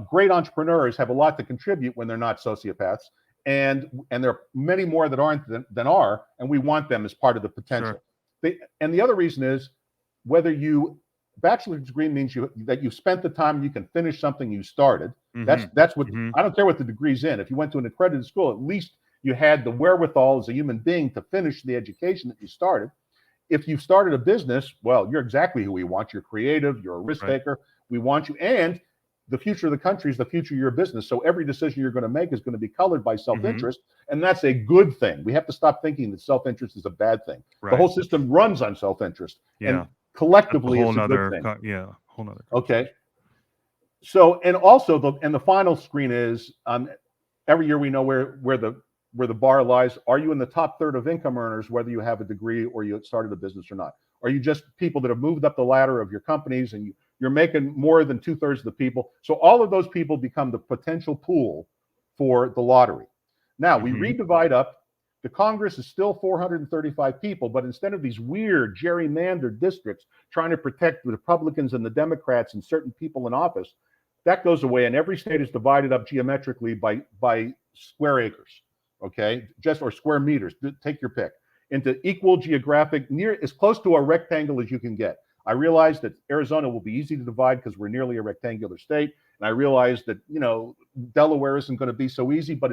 great entrepreneurs have a lot to contribute when they're not sociopaths. And there are many more that aren't than are, and we want them as part of the potential. Sure. And the other reason is, whether bachelor's degree means that you've spent the time and you can finish something you started. That's what I don't care what the degree's in. If you went to an accredited school, at least you had the wherewithal as a human being to finish the education that you started. If you've started a business, well, you're exactly who we want. You're creative. You're a risk taker. We want you. And the future of the country is the future of your business. So every decision you're going to make is going to be colored by self-interest. And that's a good thing. We have to stop thinking that self-interest is a bad thing. The whole system runs on self-interest. And collectively, it's a good thing. Whole nother. Okay. So, and also the final screen is, every year we know where the bar lies. Are you in the top third of income earners, whether you have a degree or you started a business or not? Are you just people that have moved up the ladder of your companies and you're making more than 2/3 of the people? So all of those people become the potential pool for the lottery. Now we redivide up The Congress is still 435 people, but instead of these weird gerrymandered districts trying to protect the Republicans and the Democrats and certain people in office, that goes away, and every state is divided up geometrically by square acres, okay, or square meters. Take your pick, into equal geographic, near as close to a rectangle as you can get. I realize that Arizona will be easy to divide because we're nearly a rectangular state, and I realize that Delaware isn't going to be so easy, but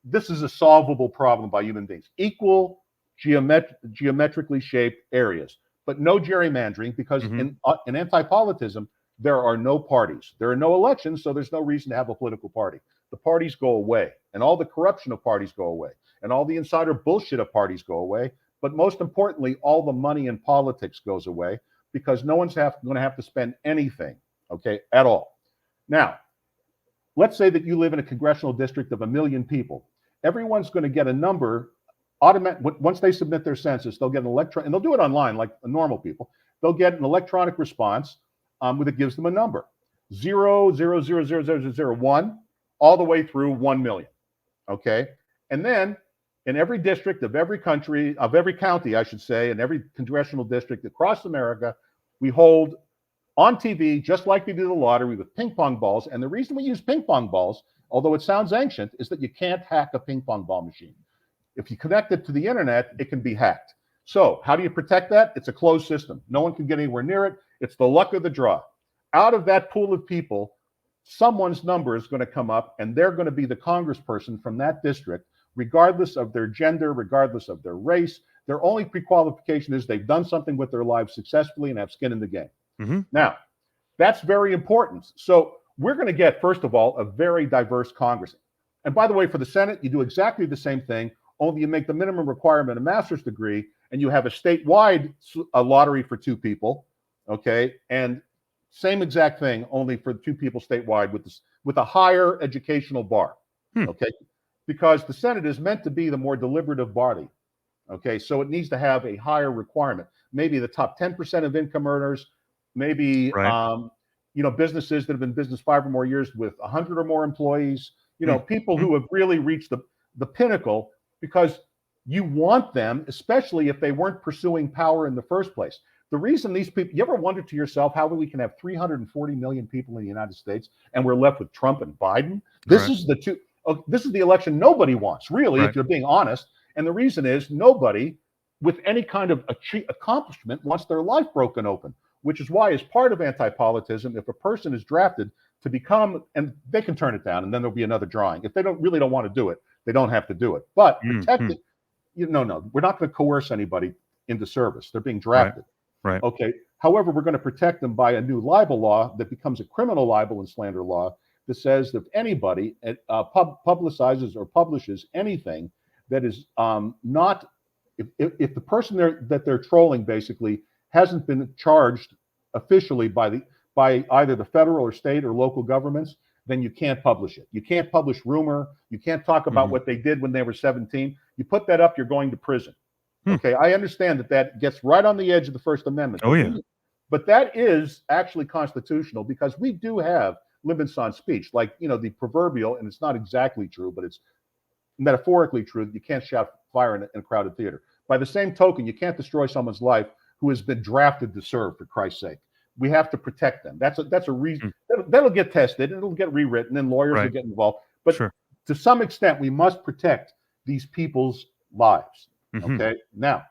this is a solvable problem by human beings. Equal geometrically shaped areas, but no gerrymandering, because in anti-politism, there are no parties. There are no elections, so there's no reason to have a political party. The parties go away, and all the corruption of parties go away, and all the insider bullshit of parties go away. But most importantly, all the money in politics goes away, because no one's going to have to spend anything, okay, at all. Now, let's say that you live in a congressional district of 1 million people. Everyone's going to get a number. Once they submit their census, they'll get an and they'll do it online like normal people. They'll get an electronic response that gives them a number, 0.0000001, all the way through 1 million. Okay, and then in every district of every county, I should say, in every congressional district across America, we hold on TV, just like we do the lottery, with ping pong balls. And the reason we use ping pong balls, although it sounds ancient, is that you can't hack a ping pong ball machine. If you connect it to the internet, it can be hacked. So how do you protect that? It's a closed system. No one can get anywhere near it. It's the luck of the draw. Out of that pool of people, someone's number is going to come up, and they're going to be the congressperson from that district, regardless of their gender, regardless of their race. Their only pre-qualification is they've done something with their lives successfully and have skin in the game. Now, that's very important. So we're going to get, first of all, a very diverse Congress. And by the way, for the Senate, you do exactly the same thing, only you make the minimum requirement a master's degree, and you have a statewide lottery for 2 people, okay? And same exact thing, only for 2 people statewide with a higher educational bar, okay? Because the Senate is meant to be the more deliberative body, okay? So it needs to have a higher requirement. Maybe the top 10% of income earners, maybe businesses that have been in business 5 or more years with 100 or more employees, people who have really reached the pinnacle, because you want them, especially if they weren't pursuing power in the first place. The reason these people, you ever wonder to yourself how we can have 340 million people in the United States and we're left with Trump and Biden? This is this is the election nobody wants, really, if you're being honest. And the reason is nobody with any kind of accomplishment wants their life broken open, which is why, as part of anti-politism, if a person is drafted to become, and they can turn it down, and then there'll be another drawing. If they really don't want to do it, they don't have to do it. But protect it. No, we're not going to coerce anybody into service. They're being drafted. Right. Okay. However, we're going to protect them by a new libel law that becomes a criminal libel and slander law that says that if anybody publicizes or publishes anything that is not, if the person that they're trolling basically hasn't been charged officially by either the federal or state or local governments, then you can't publish it. You can't publish rumor. You can't talk about what they did when they were 17. You put that up, you're going to prison. Okay, I understand that gets right on the edge of the First Amendment. Oh, yeah. But that is actually constitutional, because we do have limits on speech, like, the proverbial, and it's not exactly true, but it's metaphorically true, that you can't shout fire in a crowded theater. By the same token, you can't destroy someone's life who has been drafted to serve, for Christ's sake. We have to protect them. That's a reason. That'll get tested, and it'll get rewritten, and lawyers will get involved. But to some extent, we must protect these people's lives. Okay. Now,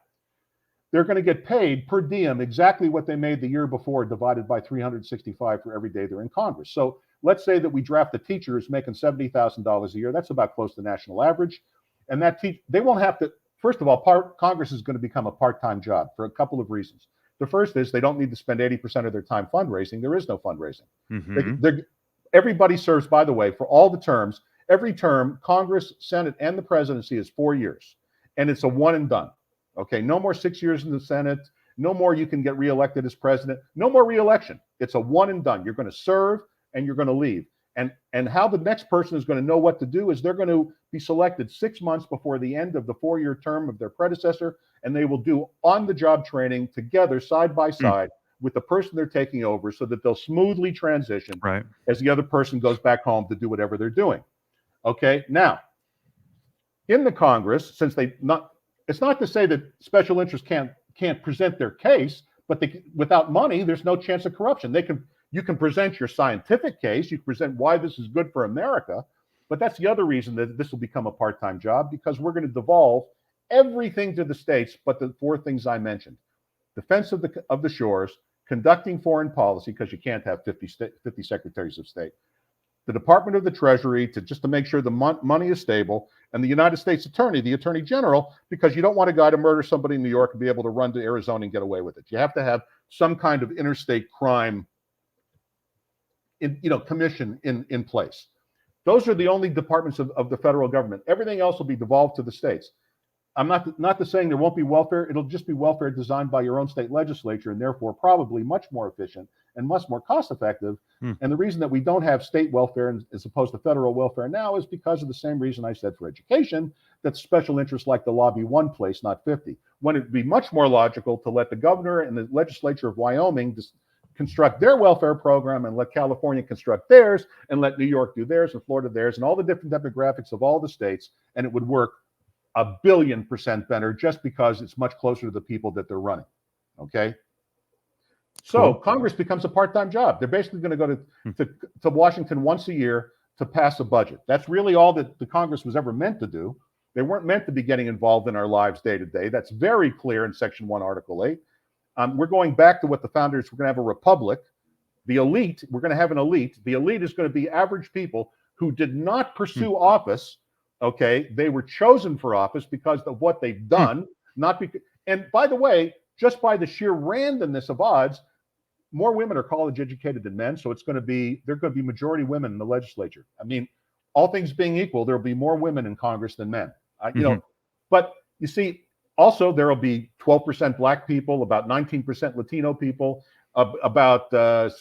they're going to get paid per diem exactly what they made the year before, divided by 365 for every day they're in Congress. So let's say that we draft a teacher who's making $70,000 a year. That's about close to national average. And they won't have to. First of all, Congress is going to become a part-time job for a couple of reasons. The first is they don't need to spend 80% of their time fundraising. There is no fundraising. Everybody serves, by the way, for all the terms. Every term, Congress, Senate, and the presidency is 4 years. And it's a one and done. Okay, no more 6 years in the Senate. No more you can get reelected as president. No more reelection. It's a one and done. You're going to serve and you're going to leave. And how the next person is going to know what to do is they're going to be selected 6 months before the end of the 4-year term of their predecessor, and they will do on-the-job training together, side by side, with the person they're taking over, so that they'll smoothly transition as the other person goes back home to do whatever they're doing. Okay, now, in the Congress, since it's not to say that special interests can't present their case, but without money, there's no chance of corruption. You can present your scientific case, you can present why this is good for America, but that's the other reason that this will become a part-time job, because we're going to devolve everything to the states, but the four things I mentioned: defense of the shores, conducting foreign policy, because you can't have 50 secretaries of state, the Department of the Treasury to make sure the money is stable, and the United States Attorney, the Attorney General, because you don't want a guy to murder somebody in New York and be able to run to Arizona and get away with it. You have to have some kind of interstate crime commission in place. Those are the only departments of the federal government. Everything else will be devolved to the states. I'm not saying there won't be welfare. It'll just be welfare designed by your own state legislature, and therefore probably much more efficient and much more cost effective. And the reason that we don't have state welfare as opposed to federal welfare now is because of the same reason I said for education, that special interests like to lobby one place, not 50. When it'd be much more logical to let the governor and the legislature of Wyoming construct their welfare program, and let California construct theirs, and let New York do theirs, and Florida theirs, and all the different demographics of all the states, and it would work 1,000,000,000% better, just because it's much closer to the people that they're running. Okay. So Cool. Congress becomes a part-time job. They're basically going to go to Washington once a year to pass a budget. That's really all that the Congress was ever meant to do. They weren't meant to be getting involved in our lives day to day. That's very clear in Section 1, Article 8. We're going back to what the founders, we're going to have a republic. The elite, we're going to have an elite. The elite is going to be average people who did not pursue office. Okay, they were chosen for office because of what they've done, not because. And by the way, just by the sheer randomness of odds, more women are college educated than men, so they're going to be majority women in the legislature. I mean, all things being equal, there'll be more women in Congress than men. But you see, also there'll be 12% black people, about 19% Latino people, about 1%,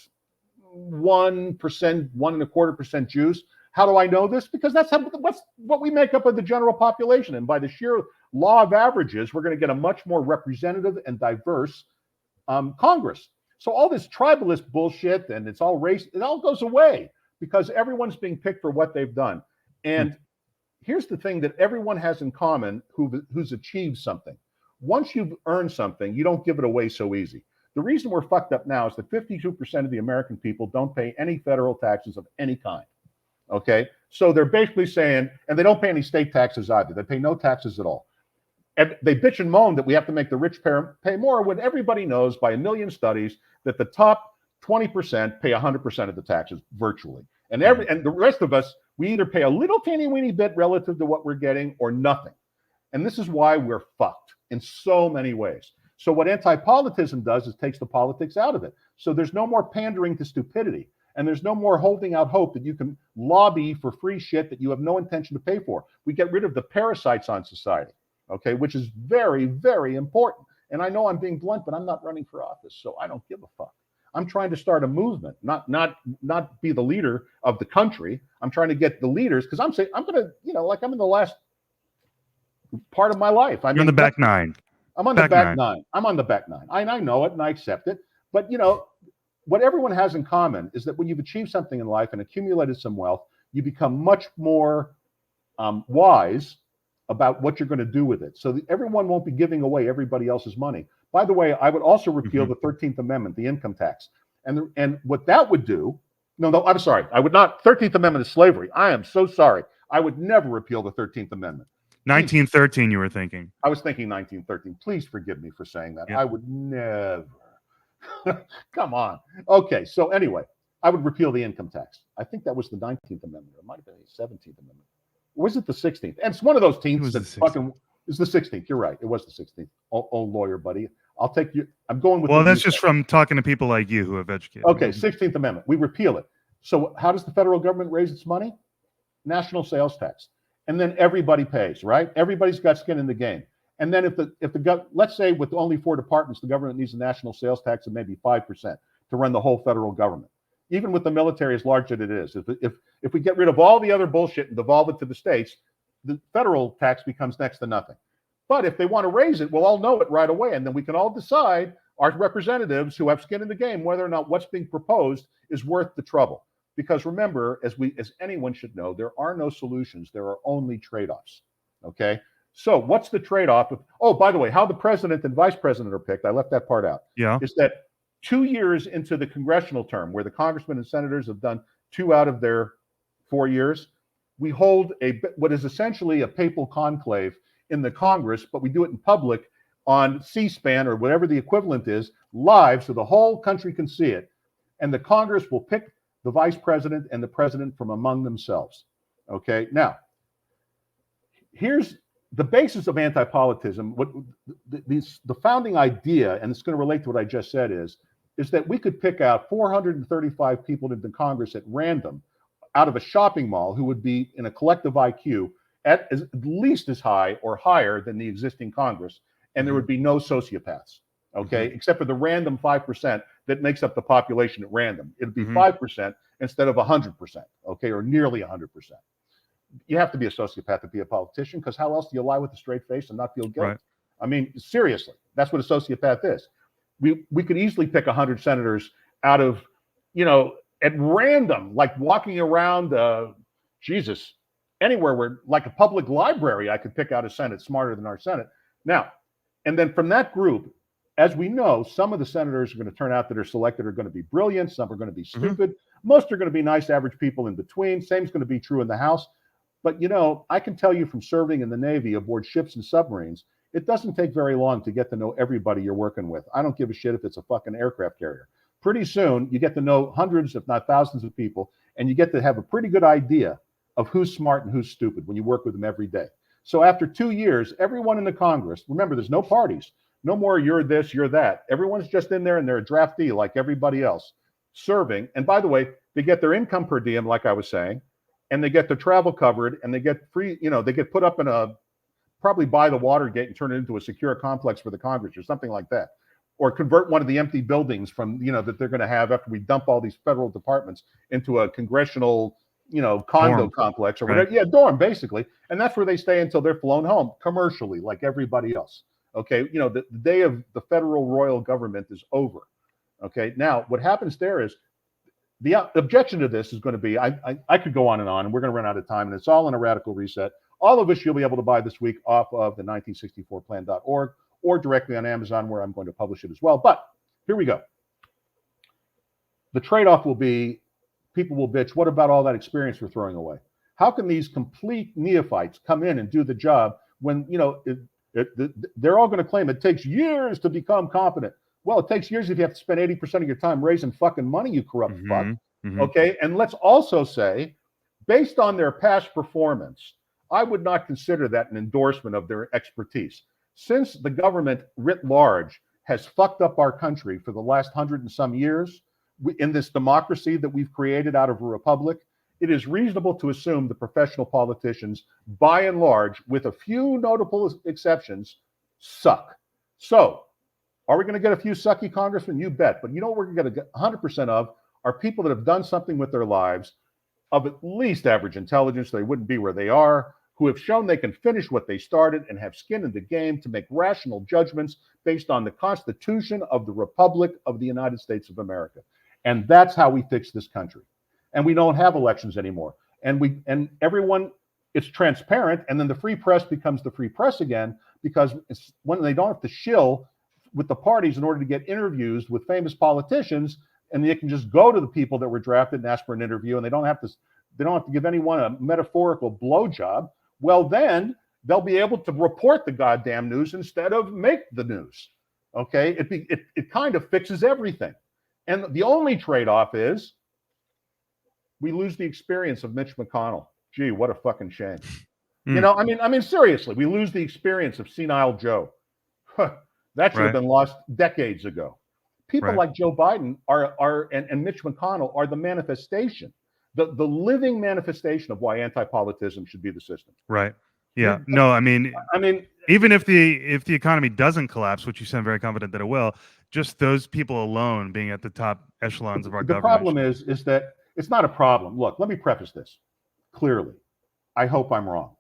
1.25% Jews. How do I know this? Because that's what we make up of the general population. And by the sheer law of averages, we're going to get a much more representative and diverse Congress. So all this tribalist bullshit and it's all race, it all goes away because everyone's being picked for what they've done. And here's the thing that everyone has in common who's achieved something. Once you've earned something, you don't give it away so easy. The reason we're fucked up now is that 52% of the American people don't pay any federal taxes of any kind. Okay, so they're basically saying, and they don't pay any state taxes either. They pay no taxes at all. And they bitch and moan that we have to make the rich pay more, when everybody knows by 1,000,000 studies that the top 20% pay 100% of the taxes virtually. And the rest of us, we either pay a little teeny weeny bit relative to what we're getting or nothing. And this is why we're fucked in so many ways. So what anti-politism does is takes the politics out of it. So there's no more pandering to stupidity. And there's no more holding out hope that you can lobby for free shit that you have no intention to pay for. We get rid of the parasites on society, okay, which is very, very important. And I know I'm being blunt, but I'm not running for office, so I don't give a fuck. I'm trying to start a movement, not be the leader of the country. I'm trying to get the leaders, because I'm saying I'm gonna, like I'm in the last part of my life. You're in the back nine. I'm on the back nine. I'm on the back nine. I know it and I accept it. But what everyone has in common is that when you've achieved something in life and accumulated some wealth, you become much more wise about what you're going to do with it. So everyone won't be giving away everybody else's money. By the way, I would also repeal the 13th Amendment, the income tax. And what that would do, no, I'm sorry. I would not. 13th Amendment is slavery. I am so sorry. I would never repeal the 13th Amendment. 1913, you were thinking. I was thinking 1913. Please forgive me for saying that. Yep. I would never. Come on. Okay, so anyway, I would repeal the income tax. I think that was the 19th Amendment. It might have been the 17th Amendment. Or was it the 16th? And it's one of those teams that fucking is the 16th. You're right. It was the 16th. Oh, lawyer, buddy. I'll take you. I'm going with. Well, that's just from talking to people like you who have educated. Okay, 16th Amendment. We repeal it. So how does the federal government raise its money? National sales tax. And then everybody pays, right? Everybody's got skin in the game. And then let's say with only 4 departments, the government needs a national sales tax of maybe 5% to run the whole federal government. Even with the military as large as it is, if we get rid of all the other bullshit and devolve it to the states, the federal tax becomes next to nothing. But if they want to raise it, we'll all know it right away. And then we can all decide, our representatives who have skin in the game, whether or not what's being proposed is worth the trouble. Because remember, as anyone should know, there are no solutions. There are only trade-offs. Okay. So what's the trade-off? Oh, by the way, how the president and vice president are picked, I left that part out, Yeah. is that 2 years into the congressional term, where the congressmen and senators have done 2 out of their 4 years, we hold what is essentially a papal conclave in the Congress, but we do it in public on C-SPAN or whatever the equivalent is, live, so the whole country can see it. And the Congress will pick the vice president and the president from among themselves. Okay. Now, here's the basis of anti-politism. What the founding idea, and it's going to relate to what I just said, is that we could pick out 435 people in the Congress at random out of a shopping mall who would be in a collective IQ at least as high or higher than the existing Congress, and there would be no sociopaths, okay, except for the random 5% that makes up the population at random. It'd be 5% instead of 100%, okay, or nearly 100%. You have to be a sociopath to be a politician, because how else do you lie with a straight face and not feel guilty? Right. I mean, seriously, that's what a sociopath is. We could easily pick 100 senators out of, at random, like walking around, Jesus, anywhere where, like a public library, I could pick out a Senate smarter than our Senate. Now, and then from that group, as we know, some of the senators are going to turn out that are selected are going to be brilliant. Some are going to be stupid. Most are going to be nice, average people in between. Same's going to be true in the House. But, I can tell you from serving in the Navy aboard ships and submarines, it doesn't take very long to get to know everybody you're working with. I don't give a shit if it's a fucking aircraft carrier. Pretty soon, you get to know hundreds, if not thousands of people, and you get to have a pretty good idea of who's smart and who's stupid when you work with them every day. So after 2 years, everyone in the Congress, remember, there's no parties, no more you're this, you're that. Everyone's just in there and they're a draftee like everybody else, serving. And by the way, they get their income per diem, like I was saying, and they get their travel covered, and they get free, they get put up in probably buy the Watergate and turn it into a secure complex for the Congress or something like that. Or convert one of the empty buildings from, that they're going to have after we dump all these federal departments into a congressional, condo dorm complex or whatever. Right. Yeah, dorm, basically. And that's where they stay until they're flown home commercially, like everybody else. Okay. The day of the federal royal government is over. Okay. Now, what happens there is, the objection to this is going to be, I could go on, and we're going to run out of time, and it's all in a radical reset. All of us you'll be able to buy this week off of the 1964plan.org or directly on Amazon, where I'm going to publish it as well. But here we go. The trade-off will be, people will bitch, what about all that experience we're throwing away? How can these complete neophytes come in and do the job when, they're all going to claim it takes years to become competent? Well, it takes years if you have to spend 80% of your time raising fucking money, you corrupt fuck. Okay. And let's also say, based on their past performance, I would not consider that an endorsement of their expertise. Since the government writ large has fucked up our country for the last 100 and some years, in this democracy that we've created out of a republic, it is reasonable to assume the professional politicians, by and large, with a few notable exceptions, suck. So, are we going to get a few sucky congressmen? You bet. But you know what we're going to get 100% of are people that have done something with their lives of at least average intelligence. They wouldn't be where they are, who have shown they can finish what they started and have skin in the game to make rational judgments based on the Constitution of the Republic of the United States of America. And that's how we fix this country. And we don't have elections anymore. And everyone, it's transparent. And then the free press becomes the free press again, because it's when they don't have to shill with the parties in order to get interviews with famous politicians, and they can just go to the people that were drafted and ask for an interview, and they don't have to give anyone a metaphorical blowjob. Well, then they'll be able to report the goddamn news instead of make the news. Okay, it kind of fixes everything. And the only trade-off is we lose the experience of Mitch McConnell. Gee, what a fucking shame. I mean, seriously, we lose the experience of senile Joe. That should have been lost decades ago. People like Joe Biden and Mitch McConnell are the manifestation, the living manifestation of why anti-politism should be the system. Right. Yeah. No, I mean, even if the economy doesn't collapse, which you sound very confident that it will, just those people alone being at the top echelons of our government. The problem is that it's not a problem. Look, let me preface this clearly. I hope I'm wrong.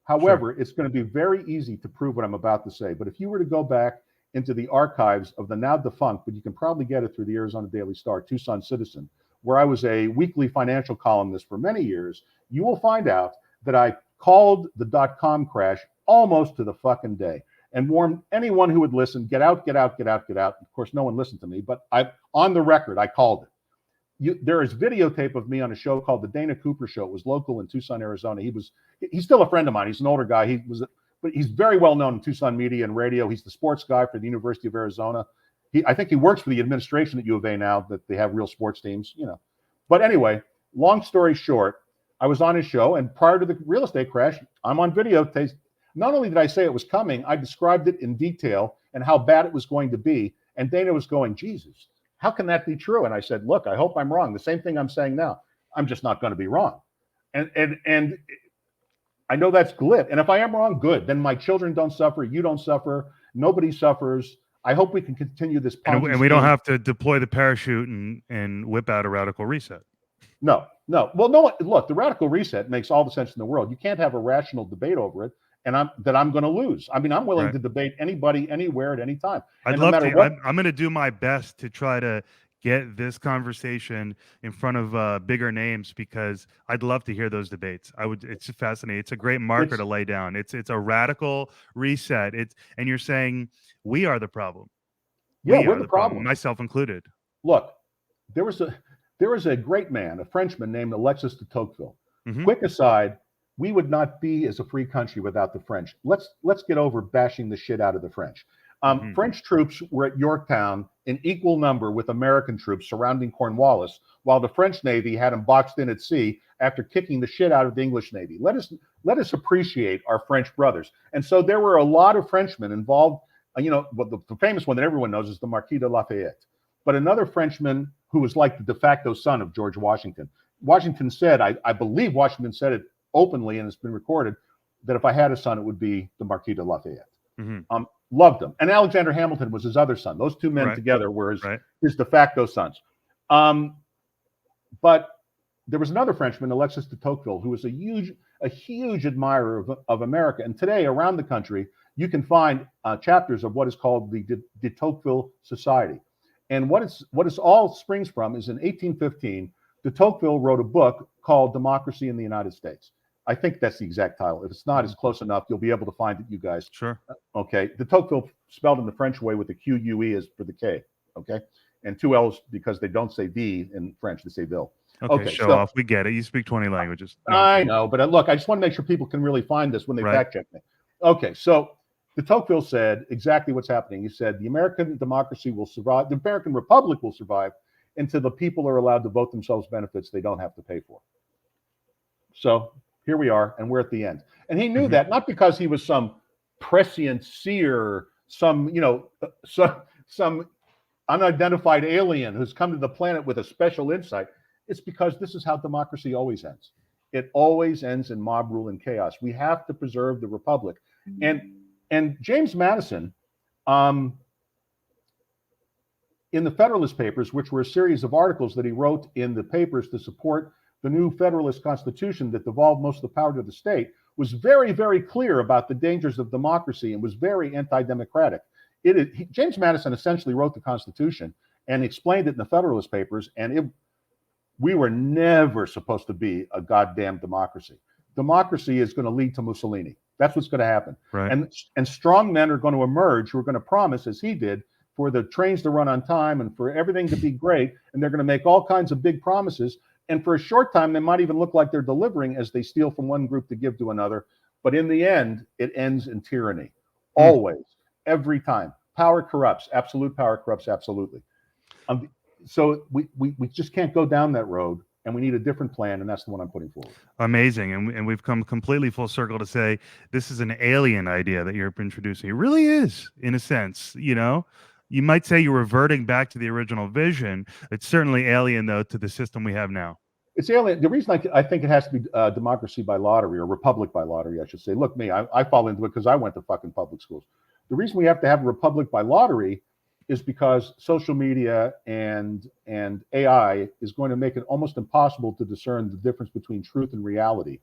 However, It's going to be very easy to prove what I'm about to say. But if you were to go back into the archives of the now defunct, but you can probably get it through the Arizona Daily Star, Tucson Citizen, where I was a weekly financial columnist for many years, you will find out that I called the .com crash almost to the fucking day and warned anyone who would listen, get out, get out, get out, get out. Of course, no one listened to me, but on the record, I called it. There is videotape of me on a show called The Dana Cooper Show. It was local in Tucson, Arizona. He's still a friend of mine. He's an older guy. But he's very well known in Tucson media and radio. He's the sports guy for the University of Arizona. I think he works for the administration at U of A now, that they have real sports teams, But anyway, long story short, I was on his show, and prior to the real estate crash, I'm on videotape. Not only did I say it was coming, I described it in detail and how bad it was going to be. And Dana was going, Jesus, how can that be true? And I said, look, I hope I'm wrong. The same thing I'm saying now. I'm just not going to be wrong. And I know that's glib. And if I am wrong, good. Then my children don't suffer. You don't suffer. Nobody suffers. I hope we can continue this. And we don't have to deploy the parachute and whip out a radical reset. No. Well, no. Look, the radical reset makes all the sense in the world. You can't have a rational debate over it, and I'm going to lose. I mean, I'm willing to debate anybody, anywhere, at any time. I'd love to. I'm going to do my best to try to get this conversation in front of bigger names, because I'd love to hear those debates. It's fascinating. It's a great marker to lay down. It's a radical reset. And you're saying we are the problem. Yeah, we're the problem, myself included. Look, there was a great man, a Frenchman named Alexis de Tocqueville. Mm-hmm. Quick aside, we would not be as a free country without the French. Let's get over bashing the shit out of the French. French troops were at Yorktown in equal number with American troops surrounding Cornwallis, while the French Navy had them boxed in at sea after kicking the shit out of the English Navy. Let us appreciate our French brothers. And so there were a lot of Frenchmen involved. The famous one that everyone knows is the Marquis de Lafayette. But another Frenchman who was like the de facto son of George Washington. Washington said, I believe Washington said it openly, and it's been recorded, that if I had a son, it would be the Marquis de Lafayette. Mm-hmm. Loved him. And Alexander Hamilton was his other son. Those two men together were his de facto sons. But there was another Frenchman, Alexis de Tocqueville, who was a huge admirer of America. And today, around the country, you can find chapters of what is called the de Tocqueville Society. And what it all springs from is in 1815, de Tocqueville wrote a book called Democracy in the United States. I think that's the exact title. If it's not, it's close enough. You'll be able to find it, you guys. Sure. Okay. De Tocqueville spelled in the French way with the Q-U-E as for the K. Okay. And two L's because they don't say V in French, they say Ville. Okay, show off. We get it. You speak 20 languages. No. I know, but look, I just want to make sure people can really find this when they fact check me. Okay, so de Tocqueville said exactly what's happening. He said the American democracy will survive, the American Republic will survive until the people are allowed to vote themselves benefits they don't have to pay for. So here we are, and we're at the end. And he knew that, not because he was some prescient seer, some unidentified alien who's come to the planet with a special insight. It's because this is how democracy always ends. It always ends in mob rule and chaos. We have to preserve the republic. And James Madison, in the Federalist Papers, which were a series of articles that he wrote in the papers to support the new Federalist Constitution that devolved most of the power to the state, was very, very clear about the dangers of democracy and was very anti-democratic. James Madison essentially wrote the Constitution and explained it in the Federalist Papers, and we were never supposed to be a goddamn democracy. Democracy is going to lead to Mussolini. That's what's going to happen. Right. And strong men are going to emerge who are going to promise, as he did, for the trains to run on time and for everything to be great. And they're going to make all kinds of big promises. And for a short time, they might even look like they're delivering as they steal from one group to give to another. But in the end, it ends in tyranny. Always, every time. Power corrupts. Absolute power corrupts absolutely. So we just can't go down that road. And we need a different plan, and that's the one I'm putting forward. Amazing. And we've come completely full circle to say this is an alien idea that you're introducing. It really is, in a sense. You might say you're reverting back to the original vision. It's certainly alien, though, to the system we have now. It's alien. The reason I think it has to be democracy by lottery, or republic by lottery, I should say. Look, I fall into it because I went to fucking public schools. The reason we have to have a republic by lottery is because social media and AI is going to make it almost impossible to discern the difference between truth and reality.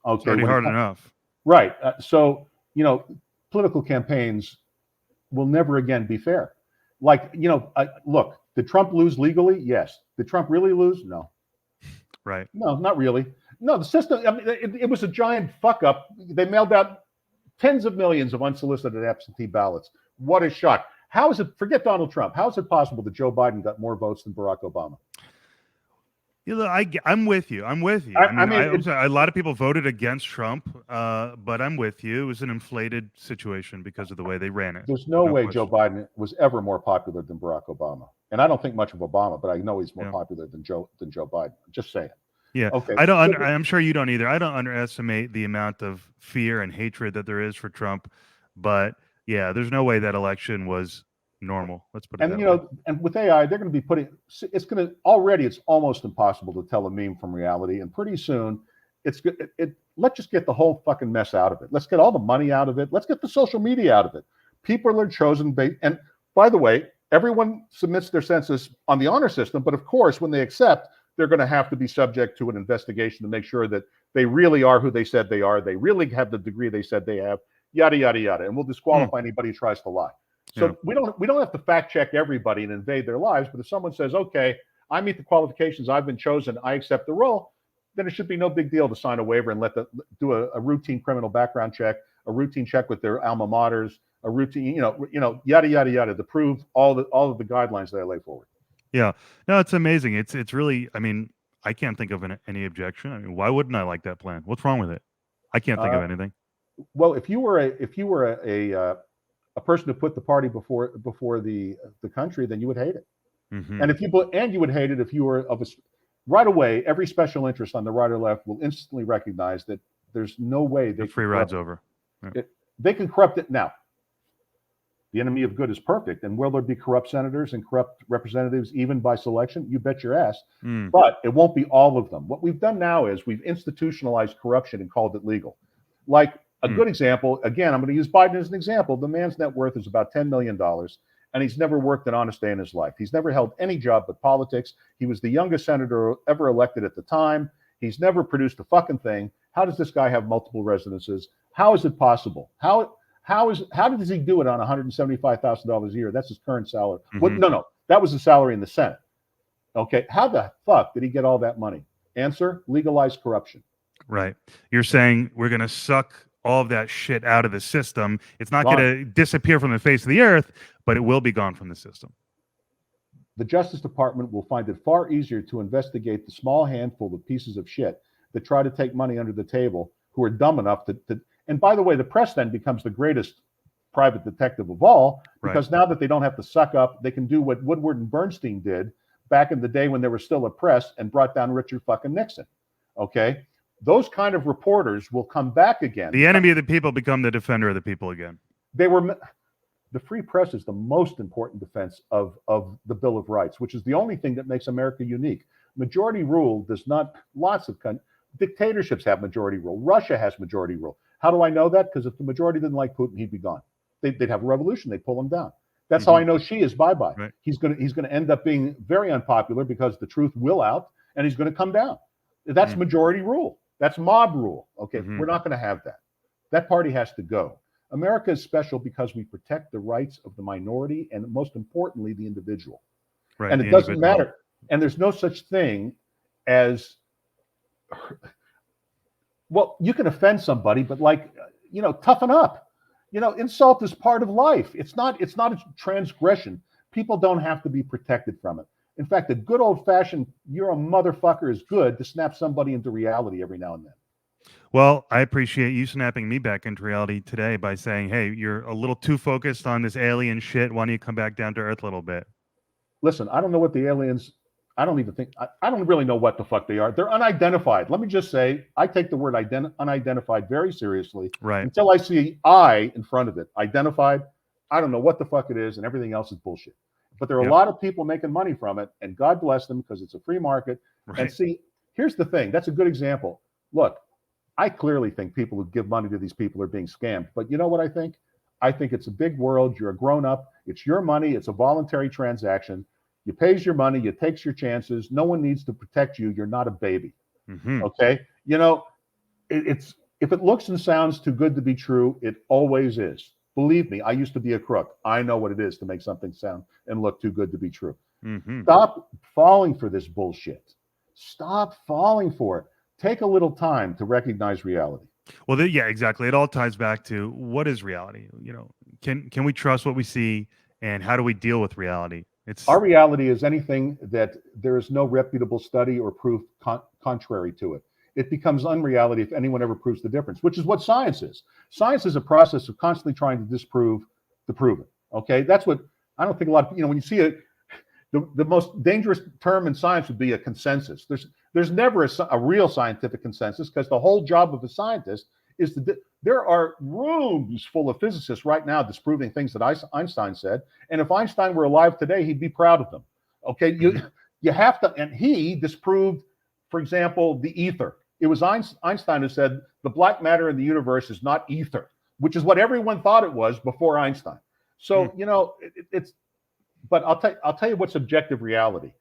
Okay, it's already hard enough. Right. So, political campaigns will never again be fair. Like, look, did Trump lose legally? Yes. Did Trump really lose? No. Right. No, not really. No, the system. I mean, it was a giant fuck up. They mailed out tens of millions of unsolicited absentee ballots. What a shock! How is it? Forget Donald Trump. How is it possible that Joe Biden got more votes than Barack Obama? I'm with you. I'm with you. I I mean, mean, a lot of people voted against Trump, but I'm with you. It was an inflated situation because of the way they ran it. there's no No way Joe question. Biden was ever more popular than Barack Obama. And I don't think much of Obama, but I know he's more Yeah. popular than Joe Biden. Just saying. Yeah, Okay. I don't. So I'm sure you don't either. I don't underestimate the amount of fear and hatred that there is for Trump, but yeah, there's no way that election was normal. Let's put it and that way. and with AI, they're going to be putting. It's going to already. It's almost impossible to tell a meme from reality, and pretty soon, it's it. Let's just get the whole fucking mess out of it. Let's get all the money out of it. Let's get the social media out of it. People are chosen based. And by the way, everyone submits their census on the honor system, but of course, when they accept, they're going to have to be subject to an investigation to make sure that they really are who they said they are. They really have the degree they said they have. Yada yada yada, and we'll disqualify anybody who tries to lie. Yeah. So we don't have to fact check everybody and invade their lives. But if someone says, "Okay, I meet the qualifications, I've been chosen, I accept the role," then it should be no big deal to sign a waiver and do a routine criminal background check, a routine check with their alma maters, a routine, yada yada yada, to prove all of the guidelines that I lay forward. Yeah. No, it's amazing. It's really. I mean, I can't think of any objection. I mean, why wouldn't I like that plan? What's wrong with it? I can't think of Uh, anything. well, if you were a person who put the party before the country, then you would hate it. Hmm. And you would hate it if you were right away. Every special interest on the right or left will instantly recognize that there's no way The free ride's over. Yeah. They can corrupt it now. The enemy of good is perfect, and will there be corrupt senators and corrupt representatives even by selection? You bet your ass. Mm. But it won't be all of them. What we've done now is we've institutionalized corruption and called it legal. Like a good example, again, I'm going to use Biden as an example. The man's net worth is about $10 million, and he's never worked an honest day in his life. He's never held any job but politics. He was the youngest senator ever elected at the time. He's never produced a fucking thing. How does this guy have multiple residences? How is it possible? How does he do it on $175,000 a year? That's his current salary. Mhm. No, that was the salary in the Senate. Okay, how the fuck did he get all that money? Answer: legalized corruption. Right. You're saying we're going to suck all of that shit out of the system. It's not going Gone. to disappear from the face of the earth, but it will be gone from the system. The Justice Department will find it far easier to investigate the small handful of pieces of shit that try to take money under the table, who are dumb enough to and by the way, the press then becomes the greatest private detective of all, because now that they don't have to suck up, they can do what Woodward and Bernstein did back in the day when there was still a press and brought down Richard fucking Nixon. Okay? Those kind of reporters will come back again. The enemy of the people become the defender of the people again. The free press is the most important defense of the Bill of Rights, which is the only thing that makes America unique. Majority rule does not, lots of dictatorships have majority rule. Russia has majority rule. How do I know that? Because if the majority didn't like Putin, he'd be gone. They'd have a revolution. They'd pull him down. That's how I know Xi is bye-bye. Right. He's gonna end up being very unpopular because the truth will out, and he's going to come down. That's majority rule. That's mob rule. Okay, we're not going to have that. That party has to go. America is special because we protect the rights of the minority and, most importantly, the individual. Right. And it doesn't matter. And there's no such thing as, well, you can offend somebody, but toughen up. Insult is part of life. It's not a transgression. People don't have to be protected from it. In fact, a good old-fashioned "you're a motherfucker" is good to snap somebody into reality every now and then. Well, I appreciate you snapping me back into reality today by saying, hey, you're a little too focused on this alien shit. Why don't you come back down to earth a little bit? Listen, I don't know what the aliens, I don't really know what the fuck they are. They're unidentified. Let me just say, I take the word unidentified very seriously. Right. Until I see I in front of it. Identified, I don't know what the fuck it is, and everything else is bullshit. But there are a lot of people making money from it, and God bless them, because it's a free market. Right. And see, here's the thing. That's a good example. Look, I clearly think people who give money to these people are being scammed. But you know what I think? I think it's a big world. You're a grown-up. It's your money. It's a voluntary transaction. You pays your money. You takes your chances. No one needs to protect you. You're not a baby. Okay? It's if it looks and sounds too good to be true, it always is. Believe me, I used to be a crook. I know what it is to make something sound and look too good to be true. Stop falling for this bullshit. Stop falling for it. take a little time to recognize reality. Well, yeah, exactly. It all ties back to what is reality. Can we trust what we see, and how do we deal with reality? Our reality is anything that there is no reputable study or proof contrary to it. It becomes unreality if anyone ever proves the difference, which is what science is. Science is a process of constantly trying to disprove the proven. Okay, that's what I don't think a lot of when you see it. The most dangerous term in science would be a consensus. There's never a real scientific consensus, because the whole job of a scientist is to. There are rooms full of physicists right now disproving things that Einstein said, and if Einstein were alive today, he'd be proud of them. Okay, you have to, and he disproved, for example, the ether. It was Einstein who said the black matter in the universe is not ether, which is what everyone thought it was before Einstein. So it's. But I'll tell you what's objective reality.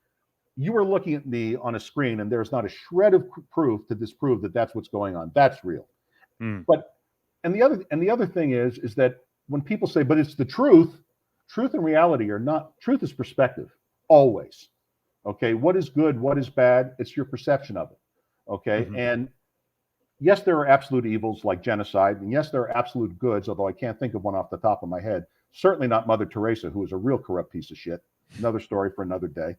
You are looking at me on a screen, and there's not a shred of proof to disprove that that's what's going on. That's real. But and the other thing is that when people say, "But it's the truth," truth and reality are not. Truth is perspective, always. Okay, what is good, what is bad? It's your perception of it. Okay, and yes, there are absolute evils like genocide, and yes, there are absolute goods. Although I can't think of one off the top of my head. Certainly not Mother Teresa, who was a real corrupt piece of shit. Another story for another day.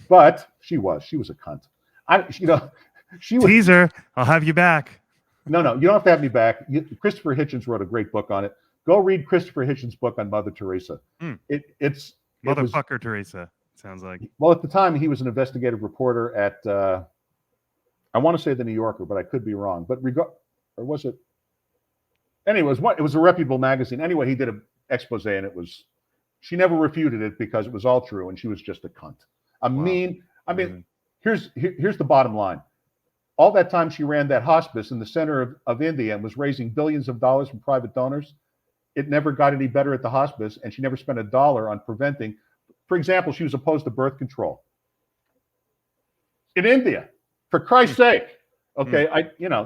But she was a cunt. She was. Teaser, I'll have you back. No, you don't have to have me back. Christopher Hitchens wrote a great book on it. Go read Christopher Hitchens' book on Mother Teresa. It's Motherfucker Teresa, sounds like. Well, at the time, he was an investigative reporter at, I want to say the New Yorker, but I could be wrong. But or was it? Anyway, it was a reputable magazine. Anyway, he did an expose, and she never refuted it because it was all true, and she was just a cunt. Here's the bottom line. All that time she ran that hospice in the center of India and was raising billions of dollars from private donors, it never got any better at the hospice, and she never spent a dollar on preventing. For example, she was opposed to birth control in India, for Christ's sake. Okay,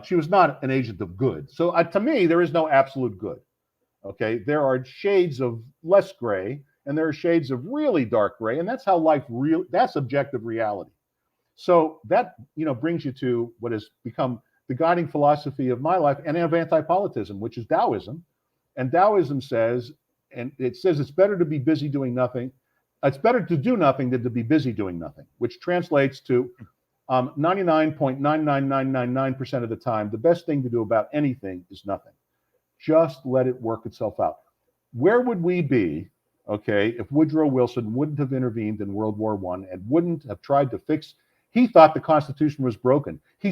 she was not an agent of good. So to me, there is no absolute good. Okay, there are shades of less gray, and there are shades of really dark gray, and that's how that's objective reality. So that brings you to what has become the guiding philosophy of my life and of anti-politism, which is Taoism. And Taoism says, it's better to be busy doing nothing. It's better to do nothing than to be busy doing nothing, which translates to 99.99999% of the time, the best thing to do about anything is nothing. Just let it work itself out. Where would we be, okay, if Woodrow Wilson wouldn't have intervened in World War I and wouldn't have tried to fix? He thought the Constitution was broken. He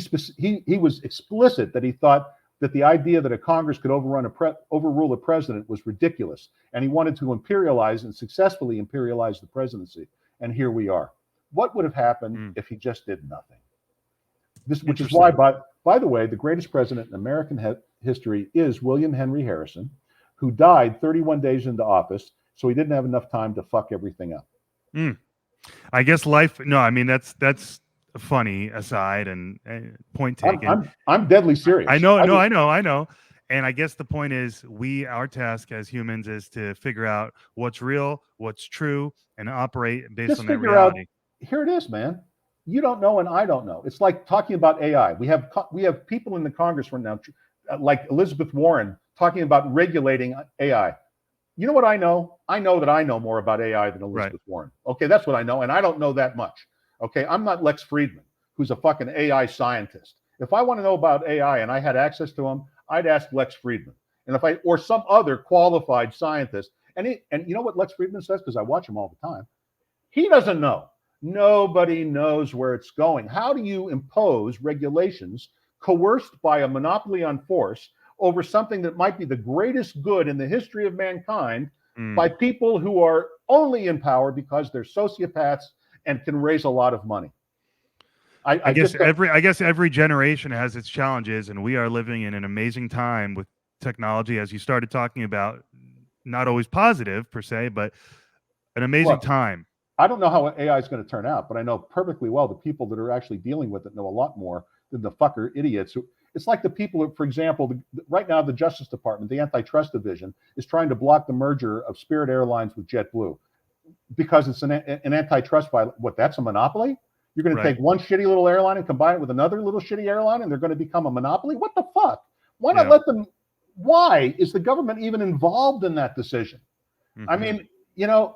was explicit that he thought that the idea that a Congress could overrule a president was ridiculous, and he wanted to imperialize and successfully imperialize the presidency. And here we are. What would have happened if he just did nothing? Which is why, by the way, the greatest president in American history is William Henry Harrison, who died 31 days into office, so he didn't have enough time to fuck everything up. I guess life. No, I mean that's a funny aside and point taken. I'm deadly serious. I know. And I guess the point is, our task as humans is to figure out what's real, what's true, and operate based on that reality. Here it is, man. You don't know, and I don't know. It's like talking about AI. We have people in the Congress right now, like Elizabeth Warren, talking about regulating AI. You know what I know? I know that I know more about AI than Elizabeth Warren. Okay, that's what I know, and I don't know that much. Okay, I'm not Lex Friedman, who's a fucking AI scientist. If I want to know about AI and I had access to him, I'd ask Lex Friedman, or some other qualified scientist. And you know what Lex Friedman says? Because I watch him all the time. He doesn't know. Nobody knows where it's going. How do you impose regulations coerced by a monopoly on force over something that might be the greatest good in the history of mankind by people who are only in power because they're sociopaths and can raise a lot of money? I guess every generation has its challenges, and we are living in an amazing time with technology, as you started talking about. Not always positive per se, but an amazing time. I don't know how AI is going to turn out, but I know perfectly well the people that are actually dealing with it know a lot more than the fucker idiots. It's like the people who, for example, right now the Justice Department, the Antitrust Division, is trying to block the merger of Spirit Airlines with JetBlue because it's an antitrust violation. What, that's a monopoly? You're going to take one shitty little airline and combine it with another little shitty airline, and they're going to become a monopoly? What the fuck? Why not let them? Why is the government even involved in that decision? I mean, the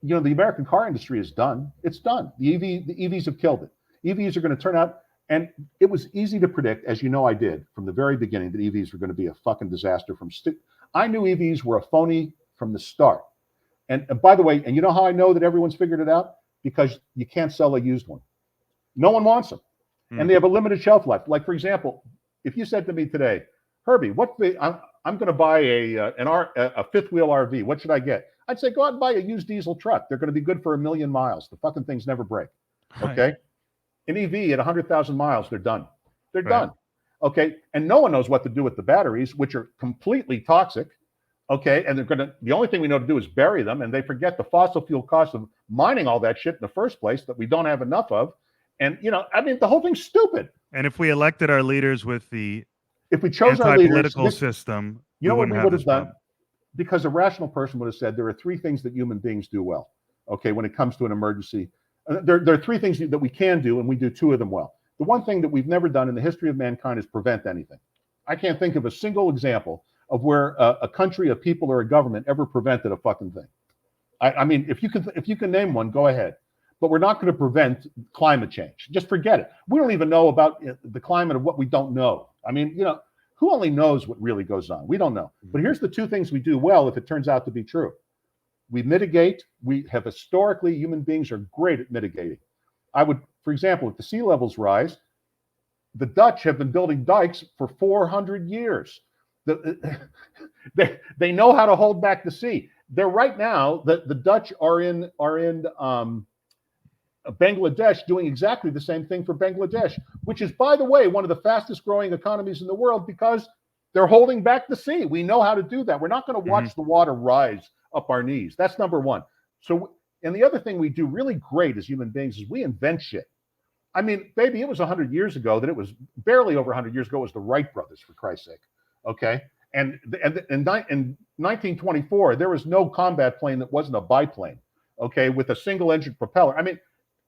American car industry is done. It's done. The EVs have killed it. EVs are going to turn out, and it was easy to predict, as you know I did from the very beginning, that EVs were going to be a fucking disaster. I knew EVs were a phony from the start. And by the way, and you know how I know that everyone's figured it out? Because you can't sell a used one. No one wants them, and they have a limited shelf life. Like, for example, if you said to me today, Herbie, I'm going to buy a fifth wheel RV. What should I get? I'd say go out and buy a used diesel truck. They're going to be good for 1 million miles. The fucking things never break. Okay, an EV at 100,000 miles, they're done. They're done. Okay, and no one knows what to do with the batteries, which are completely toxic. Okay, and the only thing we know to do is bury them, and they forget the fossil fuel cost of mining all that shit in the first place that we don't have enough of. And the whole thing's stupid. And if we elected our leaders with if we chose our leaders, political system, you know what we would have done? Because a rational person would have said there are 3 things that human beings do well. Okay, when it comes to an emergency, there are 3 things that we can do, and we do 2 of them well. The one thing that we've never done in the history of mankind is prevent anything. I can't think of a single example of where a country, a people, or a government ever prevented a fucking thing. I mean, if you can name one, go ahead. But we're not going to prevent climate change. Just forget it. We don't even know about the climate of what we don't know. I mean, who only knows what really goes on? We don't know. But here's the 2 things we do well if it turns out to be true. We mitigate. We have historically, human beings are great at mitigating. For example, if the sea levels rise, the Dutch have been building dikes for 400 years. They know how to hold back the sea. They're right now, the Dutch are in Bangladesh doing exactly the same thing for Bangladesh, which is, by the way, one of the fastest growing economies in the world because they're holding back the sea. We know how to do that. We're not going to watch the water rise up our knees. That's number one. So, and the other thing we do really great as human beings is we invent shit. I mean, baby, it was 100 years ago that it was barely over 100 years ago. It was the Wright brothers, for Christ's sake. Okay. And in 1924, there was no combat plane that wasn't a biplane. Okay. With a single engine propeller. I mean,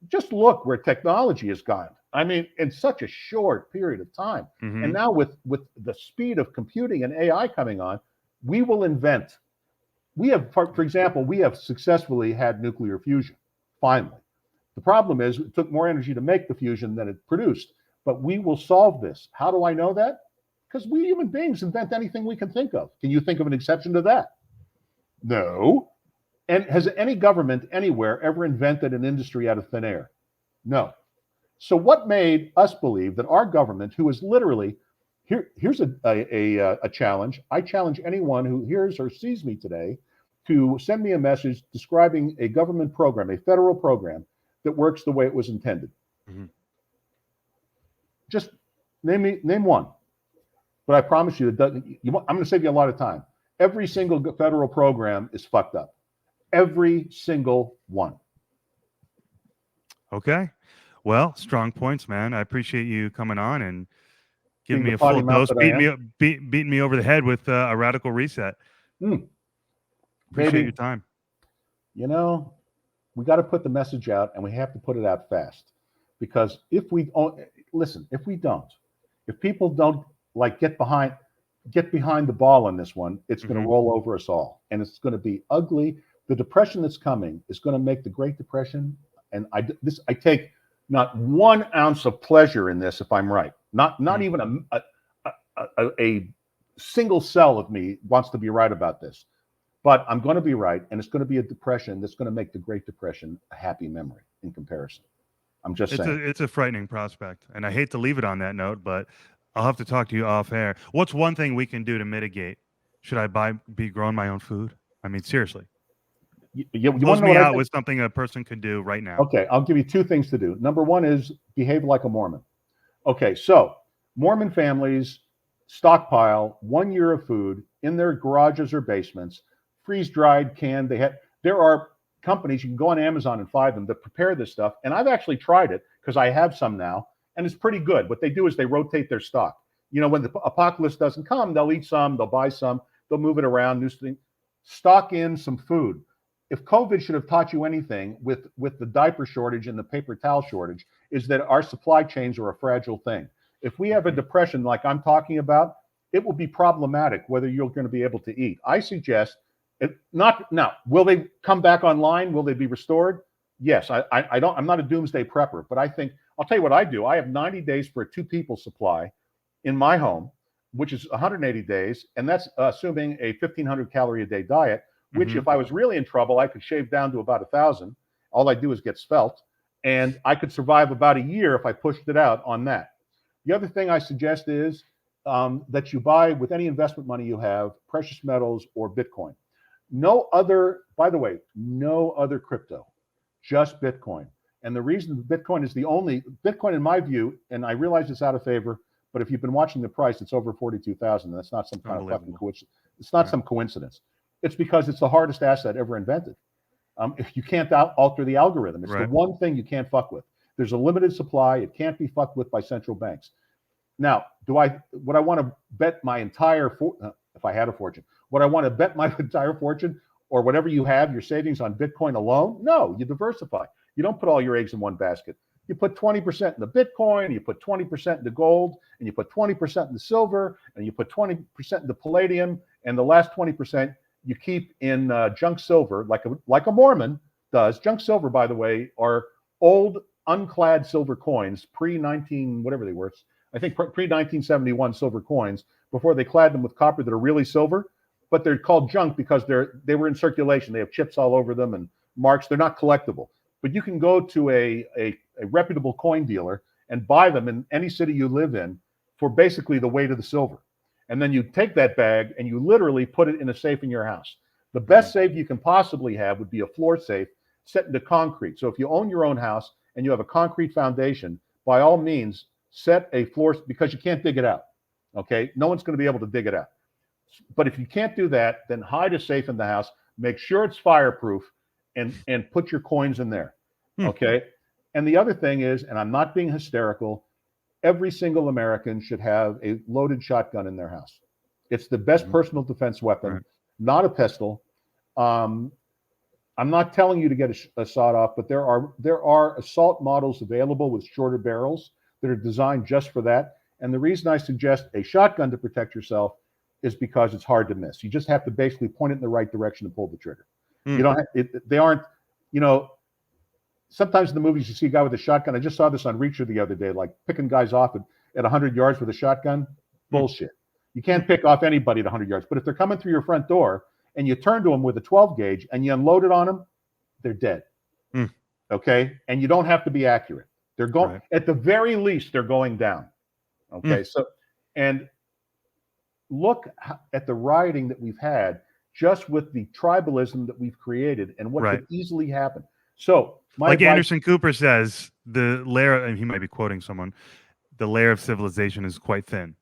just look where technology has gone. I mean, in such a short period of time. And now with the speed of computing and AI coming on, we will invent. We have, for example, we have successfully had nuclear fusion, finally. The problem is it took more energy to make the fusion than it produced, but we will solve this. How do I know that? Because we human beings invent anything we can think of. Can you think of an exception to that? No. And has any government anywhere ever invented an industry out of thin air? No. So what made us believe that our government, who is literally, here's a challenge. I challenge anyone who hears or sees me today to send me a message describing a government program, a federal program that works the way it was intended. Just name one. But I promise you, I'm going to save you a lot of time. Every single federal program is fucked up. Every single one. Okay. Well, strong points, man. I appreciate you coming on and giving me a full dose, beating me over the head with a radical reset. Appreciate your time. We got to put the message out, and we have to put it out fast. Because if people don't get behind the ball on this one, it's going to roll over us all, and it's going to be ugly. The depression that's coming is going to make the Great Depression, and I take not 1 ounce of pleasure in this if I'm right. Not even a single cell of me wants to be right about this, but I'm going to be right, and it's going to be a depression that's going to make the Great Depression a happy memory in comparison. I'm just saying. It's a frightening prospect, and I hate to leave it on that note, but I'll have to talk to you off air. What's one thing we can do to mitigate? Should I be growing my own food? I mean, seriously. You Close me out with something a person could do right now. Okay, I'll give you 2 things to do. Number 1 is behave like a Mormon. Okay, so Mormon families stockpile 1 year of food in their garages or basements, freeze-dried, canned. There are companies, you can go on Amazon and find them, that prepare this stuff. And I've actually tried it because I have some now, and it's pretty good. What they do is they rotate their stock. When the apocalypse doesn't come, they'll eat some, they'll buy some, they'll move it around, stock in some food. if COVID should have taught you anything with the diaper shortage and the paper towel shortage, is that our supply chains are a fragile thing. If we have a depression like I'm talking about, it will be problematic whether you're going to be able to eat. I suggest it not now. Will they come back online? Will they be restored? Yes. I'm not a doomsday prepper, but I think I'll tell you what I do. I have 90 days for a 2 people supply in my home, which is 180 days, and that's assuming a 1,500 calorie a day diet. Which, if I was really in trouble, I could shave down to about 1,000. All I do is get svelte, and I could survive about a year if I pushed it out on that. The other thing I suggest is that you buy, with any investment money you have, precious metals or Bitcoin. No other, by the way, no other crypto, just Bitcoin. And the reason Bitcoin is the only, Bitcoin in my view, and I realize it's out of favor, but if you've been watching the price, it's over 42,000. That's not some kind of fucking coincidence. It's not some coincidence. It's because it's the hardest asset ever invented. If you can't alter the algorithm, it's the one thing you can't fuck with. There's a limited supply. It can't be fucked with by central banks. Now, would I want to bet my entire, if I had a fortune, would I want to bet my entire fortune or whatever you have, your savings on Bitcoin alone? No, you diversify. You don't put all your eggs in one basket. You put 20% in the Bitcoin, you put 20% in the gold, and you put 20% in the silver, and you put 20% in the palladium, and the last 20% you keep in junk silver, like a Mormon does. Junk silver, by the way, are old unclad silver coins, pre-19 whatever they were. I think pre-1971 silver coins, before they clad them with copper that are really silver, but they're called junk because they were in circulation. They have chips all over them and marks. They're not collectible. But you can go to a reputable coin dealer and buy them in any city you live in for basically the weight of the silver. And then you take that bag and you literally put it in a safe in your house. The best safe you can possibly have would be a floor safe set into concrete. So if you own your own house and you have a concrete foundation, by all means, set a floor, because you can't dig it out. Okay? No one's going to be able to dig it out. But if you can't do that, then hide a safe in the house, make sure it's fireproof, and put your coins in there. Okay? And the other thing is, and I'm not being hysterical, every single American should have a loaded shotgun in their house. It's the best personal defense weapon, not a pistol. I'm not telling you to get a sawed off, but there are assault models available with shorter barrels that are designed just for that. And the reason I suggest a shotgun to protect yourself is because it's hard to miss. You just have to basically point it in the right direction and pull the trigger. You don't have, they aren't, sometimes in the movies you see a guy with a shotgun. I just saw this on Reacher the other day, like picking guys off at 100 yards with a shotgun. Bullshit. You can't pick off anybody at 100 yards. But if they're coming through your front door and you turn to them with a 12 gauge and you unload it on them, they're dead. Okay? And you don't have to be accurate. They're going, at the very least, they're going down. Okay? So, and look at the rioting that we've had just with the tribalism that we've created and what could easily happen. So, like Anderson Cooper says, the layer, and he might be quoting someone, the layer of civilization is quite thin.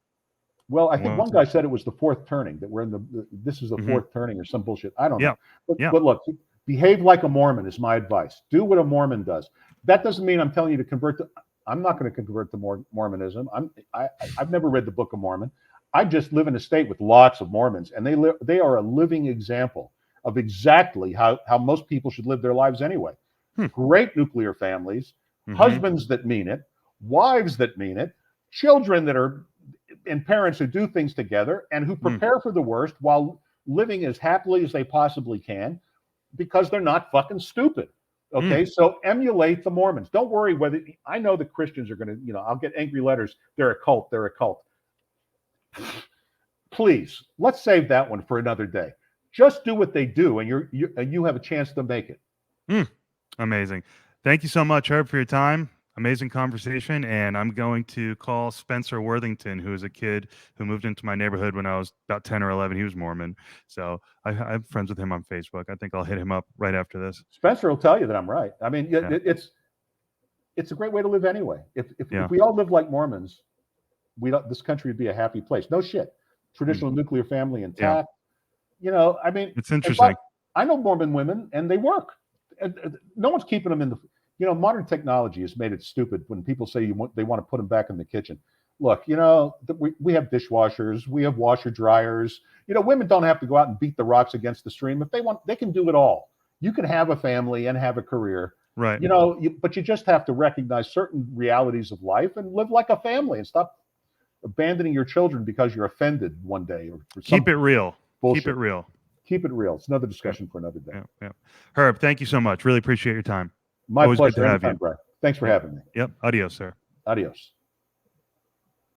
Well, I think one guy said it was the fourth turning, that we're in this is the fourth turning or some bullshit. I don't know. But look, behave like a Mormon is my advice. Do what a Mormon does. That doesn't mean I'm telling you to convert to, I'm not going to convert to Mormonism. I've never read the Book of Mormon. I just live in a state with lots of Mormons, and they are a living example of exactly how most people should live their lives anyway. Great nuclear families, husbands that mean it, wives that mean it, children that are, and parents who do things together and who prepare for the worst while living as happily as they possibly can, because they're not fucking stupid. Okay, so emulate the Mormons. Don't worry whether, I know the Christians are going to, I'll get angry letters. They're a cult. They're a cult. Please, let's save that one for another day. Just do what they do, and you have a chance to make it. Amazing. Thank you so much, Herb, for your time. Amazing conversation. And I'm going to call Spencer Worthington, who is a kid who moved into my neighborhood when I was about 10 or 11. He was Mormon. So I'm friends with him on Facebook. I think I'll hit him up right after this. Spencer will tell you that I'm right. I mean, it's a great way to live anyway. If we all live like Mormons, this country would be a happy place. No shit. Traditional nuclear family intact. I mean, it's interesting. I know Mormon women, and they work. No one's keeping them in the. Modern technology has made it stupid when people say they want to put them back in the kitchen. Look, we have dishwashers, we have washer dryers. Women don't have to go out and beat the rocks against the stream. If they want, they can do it all. You can have a family and have a career, Right. but you just have to recognize certain realities of life and live like a family and stop abandoning your children because you're offended one day or for some Keep it real. bullshit. Keep it real. Keep it real. It's another discussion for another day. Yeah. Herb, thank you so much. Really appreciate your time. My Always good pleasure. to have Anytime, you. Brian. Thanks for having me. Yep. Adios, sir. Adios.